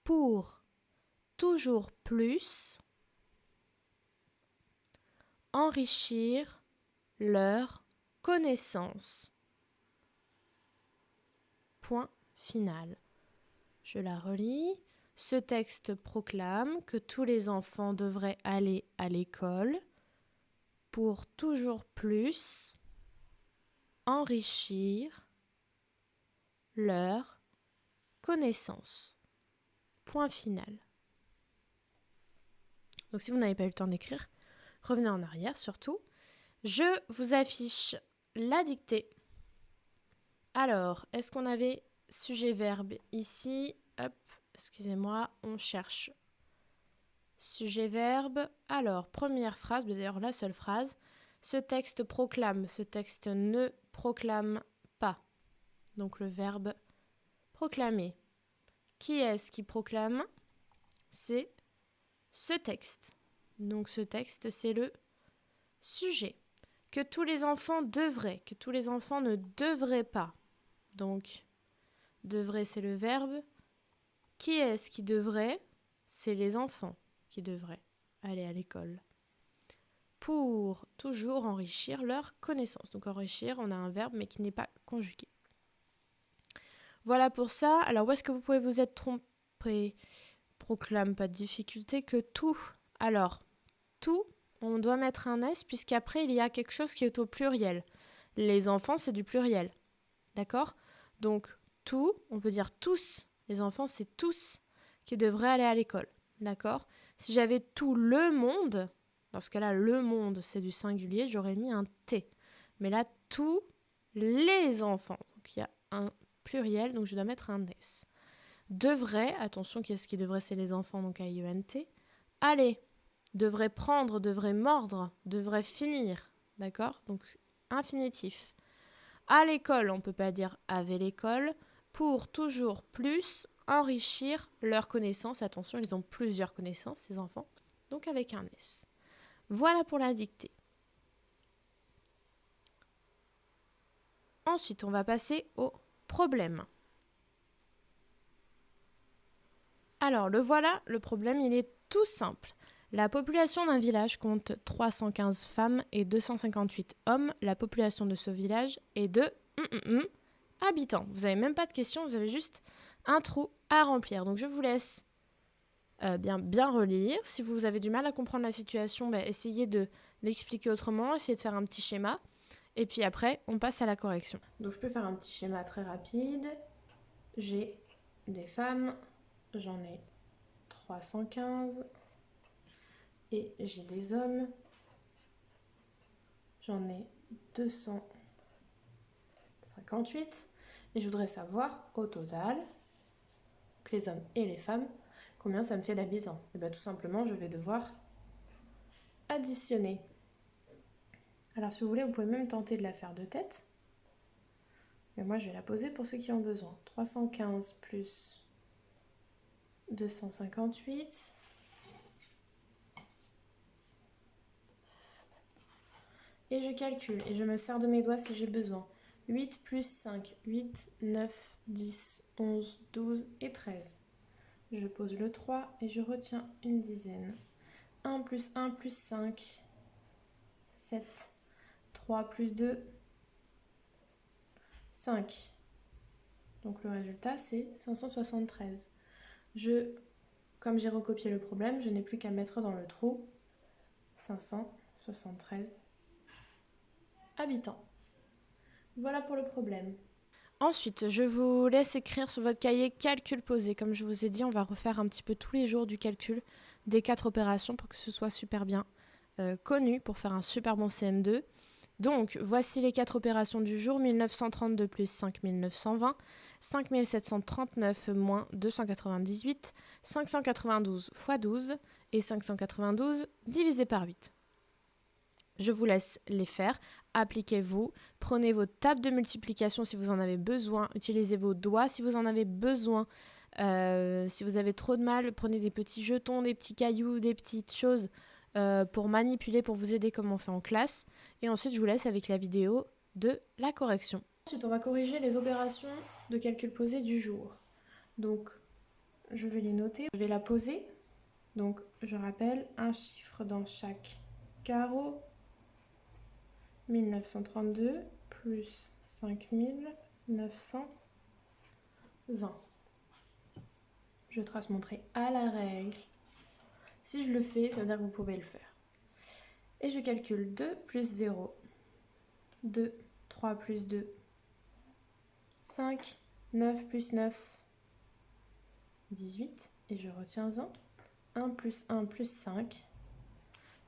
pour toujours plus enrichir leurs connaissances. Point final. Je la relis. Ce texte proclame que tous les enfants devraient aller à l'école pour toujours plus enrichir leurs connaissances. Point final. Donc si vous n'avez pas eu le temps d'écrire, revenez en arrière surtout. Je vous affiche la dictée. Alors, est-ce qu'on avait sujet-verbe ici? Hop, excusez-moi, on cherche sujet-verbe. Alors, première phrase, d'ailleurs la seule phrase. Ce texte proclame, ce texte ne proclame pas. Donc le verbe proclamer. Qui est-ce qui proclame? C'est ce texte. Donc ce texte, c'est le sujet. Que tous les enfants devraient, que tous les enfants ne devraient pas. Donc, devrait, c'est le verbe. Qui est-ce qui devrait? C'est les enfants qui devraient aller à l'école. Pour toujours enrichir leurs connaissances. Donc enrichir, on a un verbe mais qui n'est pas conjugué. Voilà pour ça. Alors où est-ce que vous pouvez vous être trompé? Proclame, pas de difficulté, que tout. Alors, tout, on doit mettre un S puisqu'après il y a quelque chose qui est au pluriel. Les enfants, c'est du pluriel. D'accord? Donc, tout, on peut dire tous. Les enfants, c'est tous qui devraient aller à l'école. D'accord? Si j'avais tout le monde, dans ce cas-là, le monde, c'est du singulier, j'aurais mis un T. Mais là, tous les enfants. Donc, il y a un pluriel, donc je dois mettre un S. Devrait, attention, qu'est-ce qui devrait? C'est les enfants, donc A-I-E-N-T. Aller. Devrait prendre, devrait mordre, devrait finir. D'accord? Donc, infinitif. À l'école, on ne peut pas dire avec l'école, pour toujours plus enrichir leurs connaissances. Attention, ils ont plusieurs connaissances, ces enfants, donc avec un S. Voilà pour la dictée. Ensuite, on va passer au problème. Alors, le voilà, le problème, il est tout simple. La population d'un village compte 315 femmes et 258 hommes. La population de ce village est de habitants. Vous n'avez même pas de questions, vous avez juste un trou à remplir. Donc je vous laisse bien relire. Si vous avez du mal à comprendre la situation, essayez de l'expliquer autrement, essayez de faire un petit schéma. Et puis après, on passe à la correction. Donc je peux faire un petit schéma très rapide. J'ai des femmes, j'en ai 315. Et j'ai des hommes, j'en ai 258. Et je voudrais savoir au total, que les hommes et les femmes, combien ça me fait d'habitants. Et bien tout simplement, je vais devoir additionner. Alors si vous voulez, vous pouvez même tenter de la faire de tête. Mais moi, je vais la poser pour ceux qui ont besoin. 315 plus 258. Et je calcule et je me sers de mes doigts si j'ai besoin. 8 plus 5, 8, 9, 10, 11, 12 et 13. Je pose le 3 et je retiens une dizaine. 1 plus 1 plus 5, 7. 3 plus 2, 5. Donc le résultat, c'est 573. Comme j'ai recopié le problème, je n'ai plus qu'à mettre dans le trou 573 habitants. Voilà pour le problème. Ensuite, je vous laisse écrire sur votre cahier calcul posé. Comme je vous ai dit, on va refaire un petit peu tous les jours du calcul des 4 opérations pour que ce soit super bien connu pour faire un super bon CM2. Donc, voici les 4 opérations du jour. 1932 plus 5920, 5739 moins 298, 592 x 12 et 592 divisé par 8. Je vous laisse les faire. Appliquez-vous. Prenez vos tables de multiplication si vous en avez besoin. Utilisez vos doigts si vous en avez besoin. Si vous avez trop de mal, prenez des petits jetons, des petits cailloux, des petites choses pour manipuler, pour vous aider comme on fait en classe. Et ensuite, je vous laisse avec la vidéo de la correction. Ensuite, on va corriger les opérations de calcul posé du jour. Donc, je vais les noter. Je vais la poser. Donc, je rappelle, un chiffre dans chaque carreau. 1932 plus 5920. Je trace mon trait à la règle. Si je le fais, ça veut dire que vous pouvez le faire. Et je calcule 2 plus 0. 2, 3 plus 2. 5, 9 plus 9. 18. Et je retiens 1. 1 plus 1 plus 5.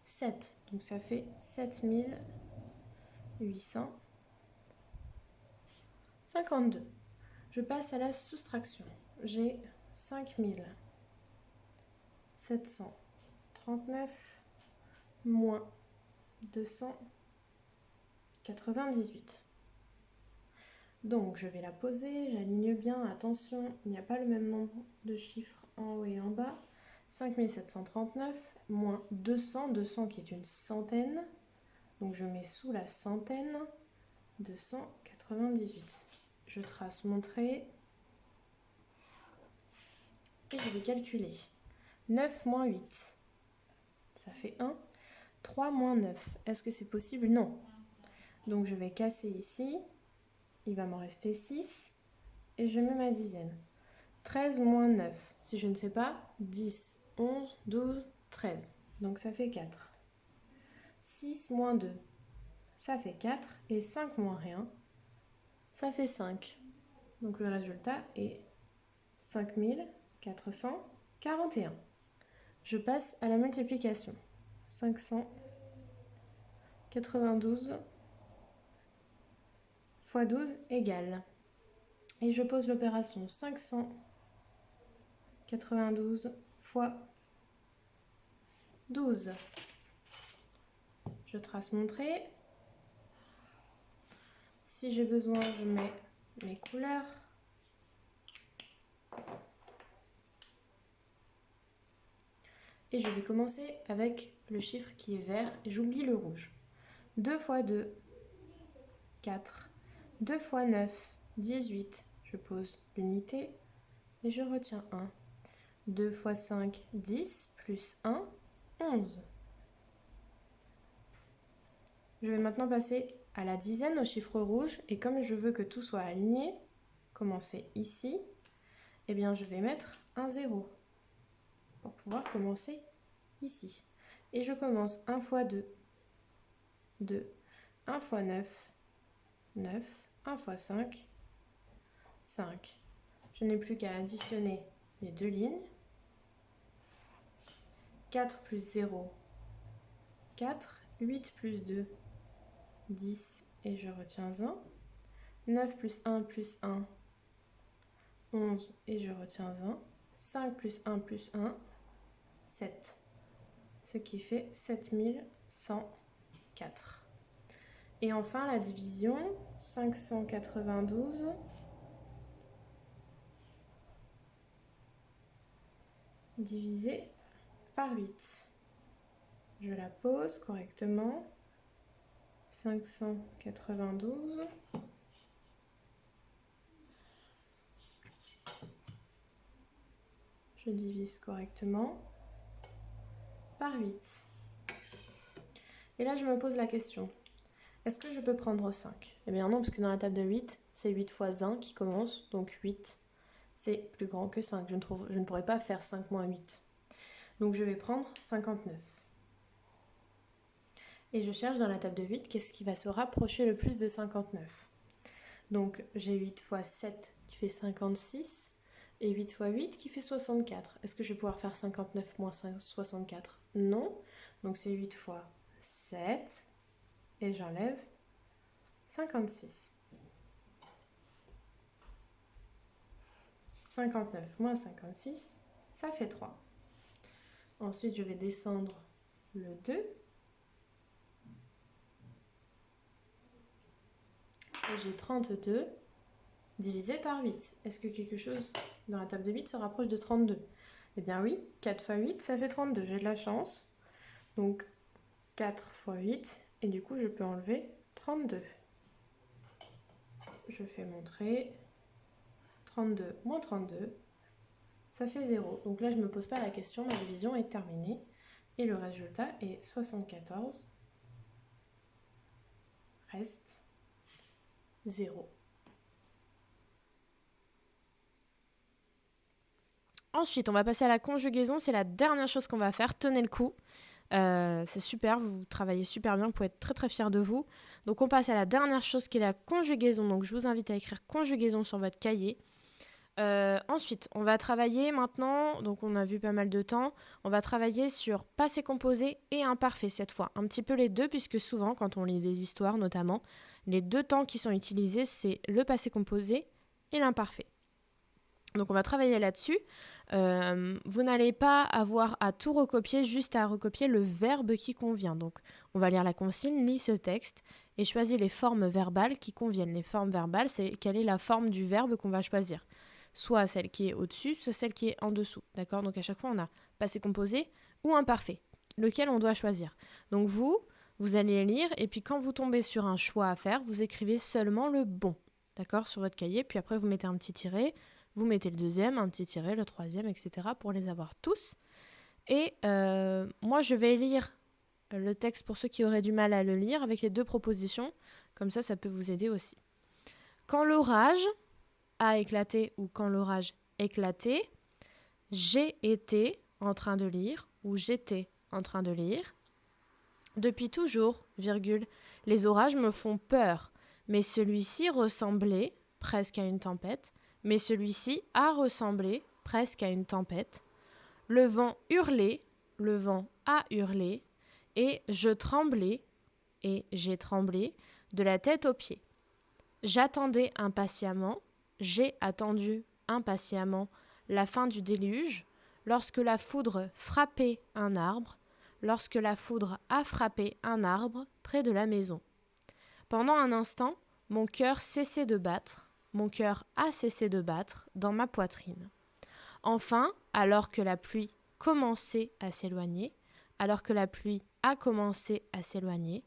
7. Donc ça fait 7852. Je passe à la soustraction. J'ai 5739 moins 298. Donc je vais la poser, j'aligne bien, attention, il n'y a pas le même nombre de chiffres en haut et en bas. 5739 moins 200, 200 qui est une centaine. Donc je mets sous la centaine 298. Je trace mon trait et je vais calculer. 9 moins 8, ça fait 1. 3 moins 9, est-ce que c'est possible? Non. Donc je vais casser ici, il va m'en rester 6 et je mets ma dizaine. 13 moins 9, si je ne sais pas, 10, 11, 12, 13. Donc ça fait 4. 6 moins 2, ça fait 4. Et 5 moins rien, ça fait 5. Donc le résultat est 5441. Je passe à la multiplication. 592 fois 12 égale. Et je pose l'opération 592 fois 12. Je trace mon trait. Si j'ai besoin, je mets mes couleurs. Et je vais commencer avec le chiffre qui est vert et j'oublie le rouge. 2 fois 2, 4. 2 fois 9, 18. Je pose l'unité et je retiens 1. 2 fois 5, 10, plus 1, 11. Je vais maintenant passer à la dizaine au chiffre rouge et comme je veux que tout soit aligné, commencer ici, eh bien je vais mettre un 0 pour pouvoir commencer ici. Et je commence 1 fois 2, 2, 1 fois 9, 9, 1 fois 5, 5. Je n'ai plus qu'à additionner les deux lignes. 4 plus 0, 4, 8 plus 2, 10 et je retiens 1. 9 plus 1 plus 1, 11 et je retiens 1. 5 plus 1 plus 1, 7. Ce qui fait 104. Et enfin, la division, 592 divisé par 8. Je la pose correctement. 592 je divise correctement par 8. Et là, je me pose la question. Est-ce que je peux prendre 5? Eh bien non, parce que dans la table de 8, c'est 8 fois 1 qui commence. Donc 8, c'est plus grand que 5. Je ne pourrais pas faire 5 moins 8. Donc je vais prendre 59. Et je cherche dans la table de 8, qu'est-ce qui va se rapprocher le plus de 59? Donc j'ai 8 fois 7 qui fait 56 et 8 fois 8 qui fait 64. Est-ce que je vais pouvoir faire 59 moins 64? Non. Donc c'est 8 fois 7 et j'enlève 56. 59 moins 56, ça fait 3. Ensuite, je vais descendre le 2. Et j'ai 32 divisé par 8. Est-ce que quelque chose dans la table de 8 se rapproche de 32? Eh bien oui, 4 fois 8, ça fait 32. J'ai de la chance. Donc 4 fois 8, et du coup, je peux enlever 32. Je fais mon trait. 32 moins 32, ça fait 0. Donc là, je ne me pose pas la question, ma division est terminée. Et le résultat est 74 reste 0. Ensuite, on va passer à la conjugaison. C'est la dernière chose qu'on va faire. Tenez le coup. C'est super, vous travaillez super bien, vous pouvez être très très fiers de vous. Donc on passe à la dernière chose qui est la conjugaison. Donc je vous invite à écrire conjugaison sur votre cahier. Ensuite, on va travailler maintenant, donc on a vu pas mal de temps, on va travailler sur passé composé et imparfait cette fois. Un petit peu les deux, puisque souvent, quand on lit des histoires notamment, les deux temps qui sont utilisés, c'est le passé composé et l'imparfait. Donc on va travailler là-dessus. Vous n'allez pas avoir à tout recopier, juste à recopier le verbe qui convient. Donc on va lire la consigne, lit ce texte et choisis les formes verbales qui conviennent. Les formes verbales, c'est quelle est la forme du verbe qu'on va choisir. Soit celle qui est au-dessus, soit celle qui est en dessous. D'accord? Donc à chaque fois, on a passé composé ou imparfait, lequel on doit choisir. Donc vous allez lire et puis quand vous tombez sur un choix à faire, vous écrivez seulement le bon. D'accord? Sur votre cahier, puis après vous mettez un petit tiret, vous mettez le deuxième, un petit tiret, le troisième, etc. pour les avoir tous. Et moi, je vais lire le texte pour ceux qui auraient du mal à le lire avec les deux propositions. Comme ça peut vous aider aussi. Quand l'orage a éclaté ou quand l'orage éclatait, j'ai été en train de lire ou j'étais en train de lire. Depuis toujours, virgule, les orages me font peur, mais celui-ci ressemblait presque à une tempête, mais celui-ci a ressemblé presque à une tempête. Le vent hurlait, le vent a hurlé, et je tremblais, et j'ai tremblé, de la tête aux pieds. J'attendais impatiemment, j'ai attendu impatiemment la fin du déluge, lorsque la foudre frappait un arbre, lorsque la foudre a frappé un arbre près de la maison. Pendant un instant, mon cœur cessait de battre, mon cœur a cessé de battre dans ma poitrine. Enfin, alors que la pluie commençait à s'éloigner, alors que la pluie a commencé à s'éloigner,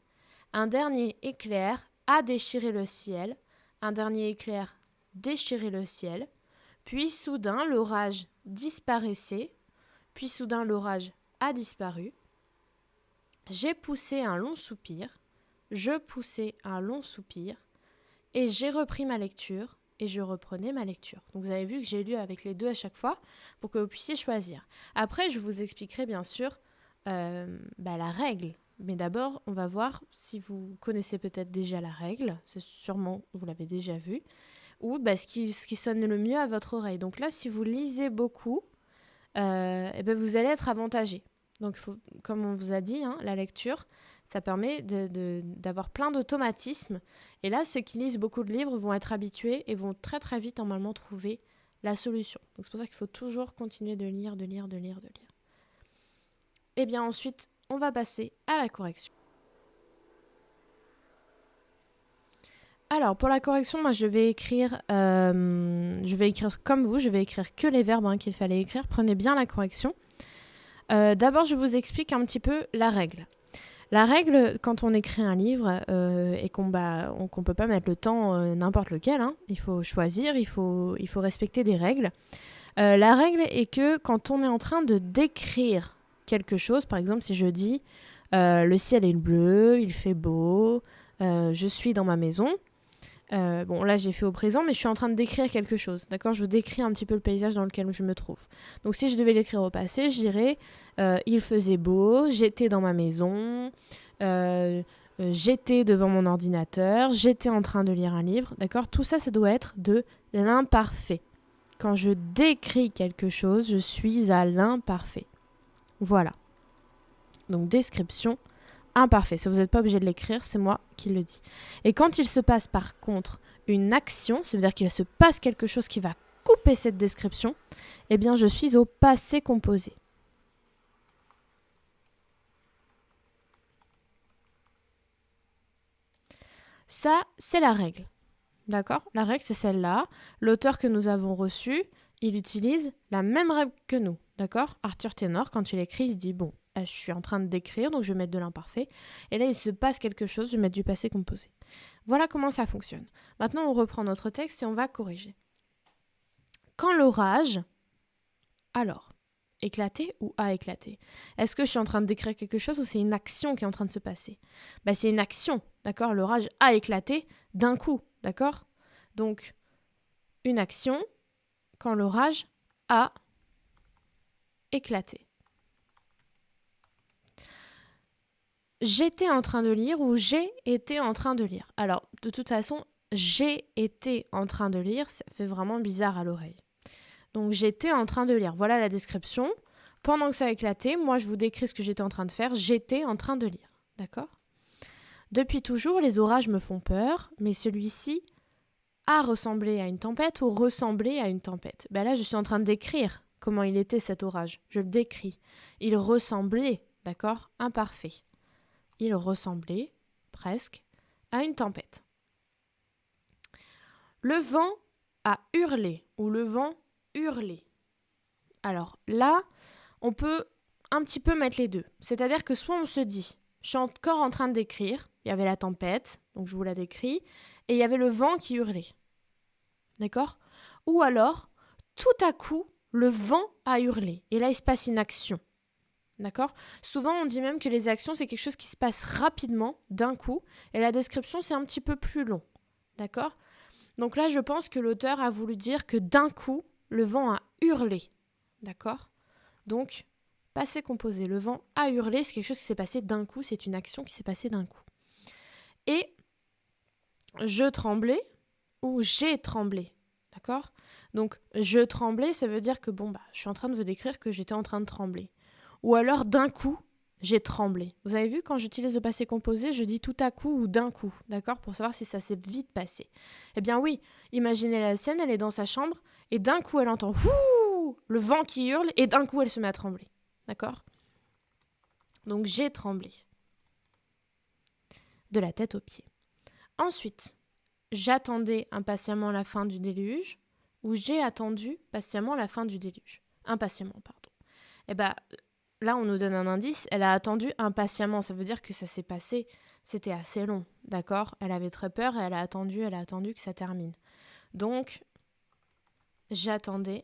un dernier éclair a déchiré le ciel, un dernier éclair déchirait le ciel, puis soudain l'orage disparaissait, puis soudain l'orage a disparu. J'ai poussé un long soupir, je poussai un long soupir, et j'ai repris ma lecture, et je reprenais ma lecture. Donc vous avez vu que j'ai lu avec les deux à chaque fois, pour que vous puissiez choisir. Après, je vous expliquerai bien sûr la règle. Mais d'abord, on va voir si vous connaissez peut-être déjà la règle, c'est sûrement, vous l'avez déjà vu, ou ce qui sonne le mieux à votre oreille. Donc là, si vous lisez beaucoup, vous allez être avantagé. Donc, comme on vous a dit, la lecture, ça permet d'avoir plein d'automatismes. Et là, ceux qui lisent beaucoup de livres vont être habitués et vont très très vite normalement trouver la solution. Donc c'est pour ça qu'il faut toujours continuer de lire. Et bien ensuite, on va passer à la correction. Alors, pour la correction, moi, je vais écrire comme vous, je vais écrire que les verbes qu'il fallait écrire. Prenez bien la correction. D'abord, je vous explique un petit peu la règle. La règle, quand on écrit un livre et qu'on ne peut pas mettre le temps n'importe lequel, il faut choisir, il faut respecter des règles. La règle est que quand on est en train de décrire quelque chose, par exemple, si je dis le ciel est bleu, il fait beau, je suis dans ma maison. Bon, là, j'ai fait au présent, mais je suis en train de décrire quelque chose, d'accord ? Je vous décris un petit peu le paysage dans lequel je me trouve. Donc, si je devais l'écrire au passé, je dirais il faisait beau, j'étais dans ma maison, j'étais devant mon ordinateur, j'étais en train de lire un livre, d'accord ? Tout ça, ça doit être de l'imparfait. Quand je décris quelque chose, je suis à l'imparfait. Voilà. Donc, description imparfait. Ça, vous n'êtes pas obligé de l'écrire, c'est moi qui le dis. Et quand il se passe par contre une action, ça veut dire qu'il se passe quelque chose qui va couper cette description, eh bien je suis au passé composé. Ça, c'est la règle. D'accord ? La règle, c'est celle-là. L'auteur que nous avons reçu, il utilise la même règle que nous. D'accord ? Arthur Ténor, quand il écrit, il se dit, bon, je suis en train de décrire, donc je vais mettre de l'imparfait. Et là, il se passe quelque chose, je vais mettre du passé composé. Voilà comment ça fonctionne. Maintenant, on reprend notre texte et on va corriger. Quand l'orage, alors, éclaté ou a éclaté ? Est-ce que je suis en train de décrire quelque chose ou c'est une action qui est en train de se passer ? C'est une action, d'accord ? L'orage a éclaté d'un coup, d'accord ? Donc, une action quand l'orage a éclaté. J'étais en train de lire ou j'ai été en train de lire. Alors, de toute façon, j'ai été en train de lire, ça fait vraiment bizarre à l'oreille. Donc, j'étais en train de lire. Voilà la description. Pendant que ça a éclaté, moi, je vous décris ce que j'étais en train de faire. J'étais en train de lire. D'accord ? Depuis toujours, les orages me font peur, mais celui-ci a ressemblé à une tempête ou ressemblé à une tempête. Là, je suis en train de décrire comment il était cet orage. Je le décris. Il ressemblait, d'accord ? Imparfait. Il ressemblait, presque, à une tempête. Le vent a hurlé, ou le vent hurlait. Alors là, on peut un petit peu mettre les deux. C'est-à-dire que soit on se dit, je suis encore en train de décrire, il y avait la tempête, donc je vous la décris, et il y avait le vent qui hurlait. D'accord ? Ou alors, tout à coup, le vent a hurlé, et là, il se passe une action. D'accord ? Souvent, on dit même que les actions, c'est quelque chose qui se passe rapidement, d'un coup, et la description, c'est un petit peu plus long. D'accord ? Donc là, je pense que l'auteur a voulu dire que d'un coup, le vent a hurlé. D'accord ? Donc, passé composé, le vent a hurlé, c'est quelque chose qui s'est passé d'un coup, c'est une action qui s'est passée d'un coup. Et je tremblais ou j'ai tremblé. D'accord ? Donc, je tremblais, ça veut dire que je suis en train de vous décrire que j'étais en train de trembler. Ou alors, d'un coup, j'ai tremblé. Vous avez vu, quand j'utilise le passé composé, je dis tout à coup ou d'un coup, d'accord ? Pour savoir si ça s'est vite passé. Eh bien oui, imaginez la scène, elle est dans sa chambre, et d'un coup, elle entend « Ouh !» le vent qui hurle, et d'un coup, elle se met à trembler. D'accord ? Donc, j'ai tremblé. De la tête aux pieds. Ensuite, j'attendais impatiemment la fin du déluge, ou j'ai attendu patiemment la fin du déluge. Impatiemment, pardon. Là, on nous donne un indice. Elle a attendu impatiemment. Ça veut dire que ça s'est passé. C'était assez long, d'accord ? Elle avait très peur et elle a attendu que ça termine. Donc, j'attendais.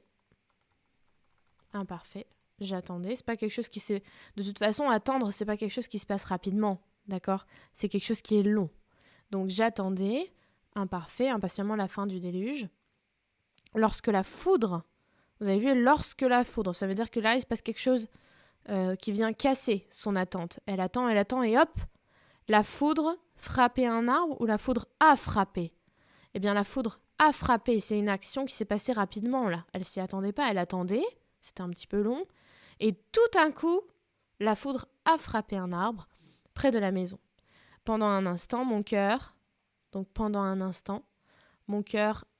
Imparfait. J'attendais. C'est pas quelque chose qui se... De toute façon, attendre, c'est pas quelque chose qui se passe rapidement, d'accord ? C'est quelque chose qui est long. Donc, j'attendais. Imparfait. Impatiemment la fin du déluge. Lorsque la foudre... Vous avez vu, lorsque la foudre, ça veut dire que là, il se passe quelque chose... qui vient casser son attente. Elle attend, et hop, la foudre frappait un arbre ou la foudre a frappé. Eh bien, la foudre a frappé, c'est une action qui s'est passée rapidement, là. Elle s'y attendait pas, elle attendait, c'était un petit peu long, et tout d'un coup, la foudre a frappé un arbre près de la maison. Pendant un instant, mon cœur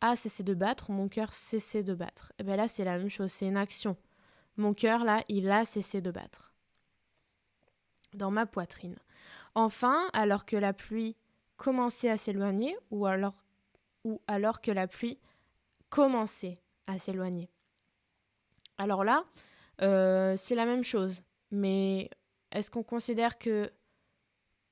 a cessé de battre ou mon cœur cessait de battre. Eh bien là, c'est la même chose, c'est une action. Mon cœur, là, il a cessé de battre. dans ma poitrine. Enfin, alors que la pluie commençait à s'éloigner ou alors que la pluie commençait à s'éloigner. Alors là, c'est la même chose. Mais est-ce qu'on considère que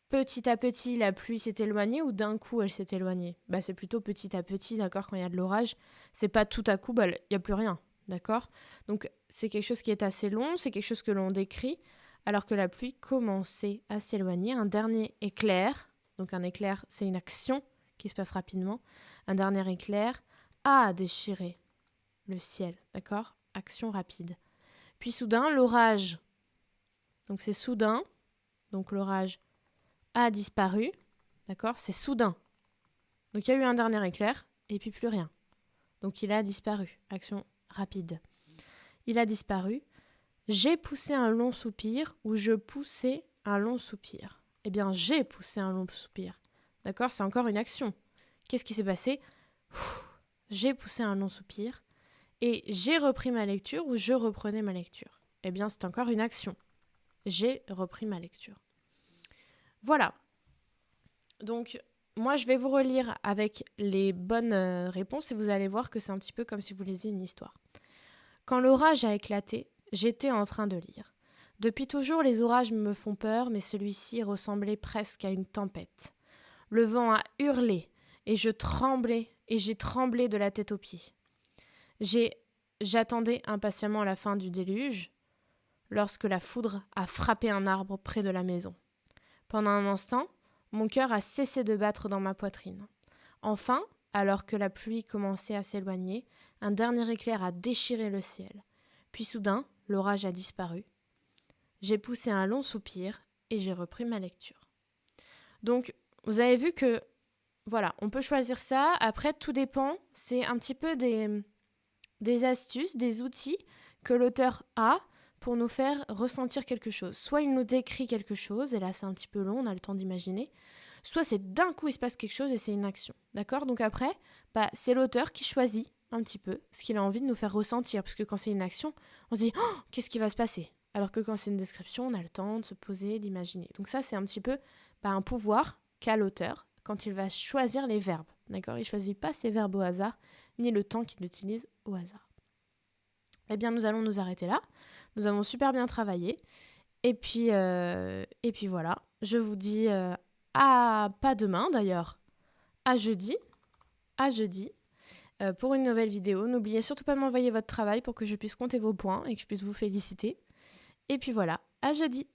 petit à petit, la pluie s'est éloignée ou d'un coup, elle s'est éloignée ? C'est plutôt petit à petit, d'accord, quand il y a de l'orage. C'est pas tout à coup, il n'y a plus rien, d'accord ? Donc, c'est quelque chose qui est assez long, c'est quelque chose que l'on décrit, alors que la pluie commençait à s'éloigner. Un dernier éclair, donc un éclair, c'est une action qui se passe rapidement. Un dernier éclair a déchiré le ciel, d'accord ? Action rapide. Puis soudain, l'orage, donc c'est soudain, donc l'orage a disparu, d'accord ? C'est soudain. Donc il y a eu un dernier éclair et puis plus rien. Donc il a disparu. Action rapide. Il a disparu. J'ai poussé un long soupir ou je poussais un long soupir. Eh bien, j'ai poussé un long soupir. D'accord ? C'est encore une action. Qu'est-ce qui s'est passé ? J'ai poussé un long soupir et j'ai repris ma lecture ou je reprenais ma lecture. Eh bien, c'est encore une action. J'ai repris ma lecture. Voilà. Donc, moi, je vais vous relire avec les bonnes réponses et vous allez voir que c'est un petit peu comme si vous lisiez une histoire. Quand l'orage a éclaté, j'étais en train de lire. Depuis toujours, les orages me font peur, mais celui-ci ressemblait presque à une tempête. Le vent a hurlé et j'ai tremblé de la tête aux pieds. J'attendais impatiemment la fin du déluge lorsque la foudre a frappé un arbre près de la maison. Pendant un instant, mon cœur a cessé de battre dans ma poitrine. Enfin, alors que la pluie commençait à s'éloigner, un dernier éclair a déchiré le ciel. Puis soudain, l'orage a disparu. J'ai poussé un long soupir et j'ai repris ma lecture. Donc, vous avez vu que, voilà, on peut choisir ça. Après, tout dépend. C'est un petit peu des astuces, des outils que l'auteur a pour nous faire ressentir quelque chose. Soit il nous décrit quelque chose, et là c'est un petit peu long, on a le temps d'imaginer. Soit c'est d'un coup il se passe quelque chose et c'est une action. D'accord ? Donc après, c'est l'auteur qui choisit un petit peu ce qu'il a envie de nous faire ressentir. Parce que quand c'est une action, on se dit « Oh, qu'est-ce qui va se passer ?» Alors que quand c'est une description, on a le temps de se poser, d'imaginer. Donc ça, c'est un petit peu un pouvoir qu'a l'auteur quand il va choisir les verbes. D'accord ? Il ne choisit pas ses verbes au hasard, ni le temps qu'il utilise au hasard. Eh bien, nous allons nous arrêter là. Nous avons super bien travaillé. Et puis voilà. Je vous dis pas demain d'ailleurs. À jeudi. Pour une nouvelle vidéo. N'oubliez surtout pas de m'envoyer votre travail pour que je puisse compter vos points et que je puisse vous féliciter. Et puis voilà. À jeudi.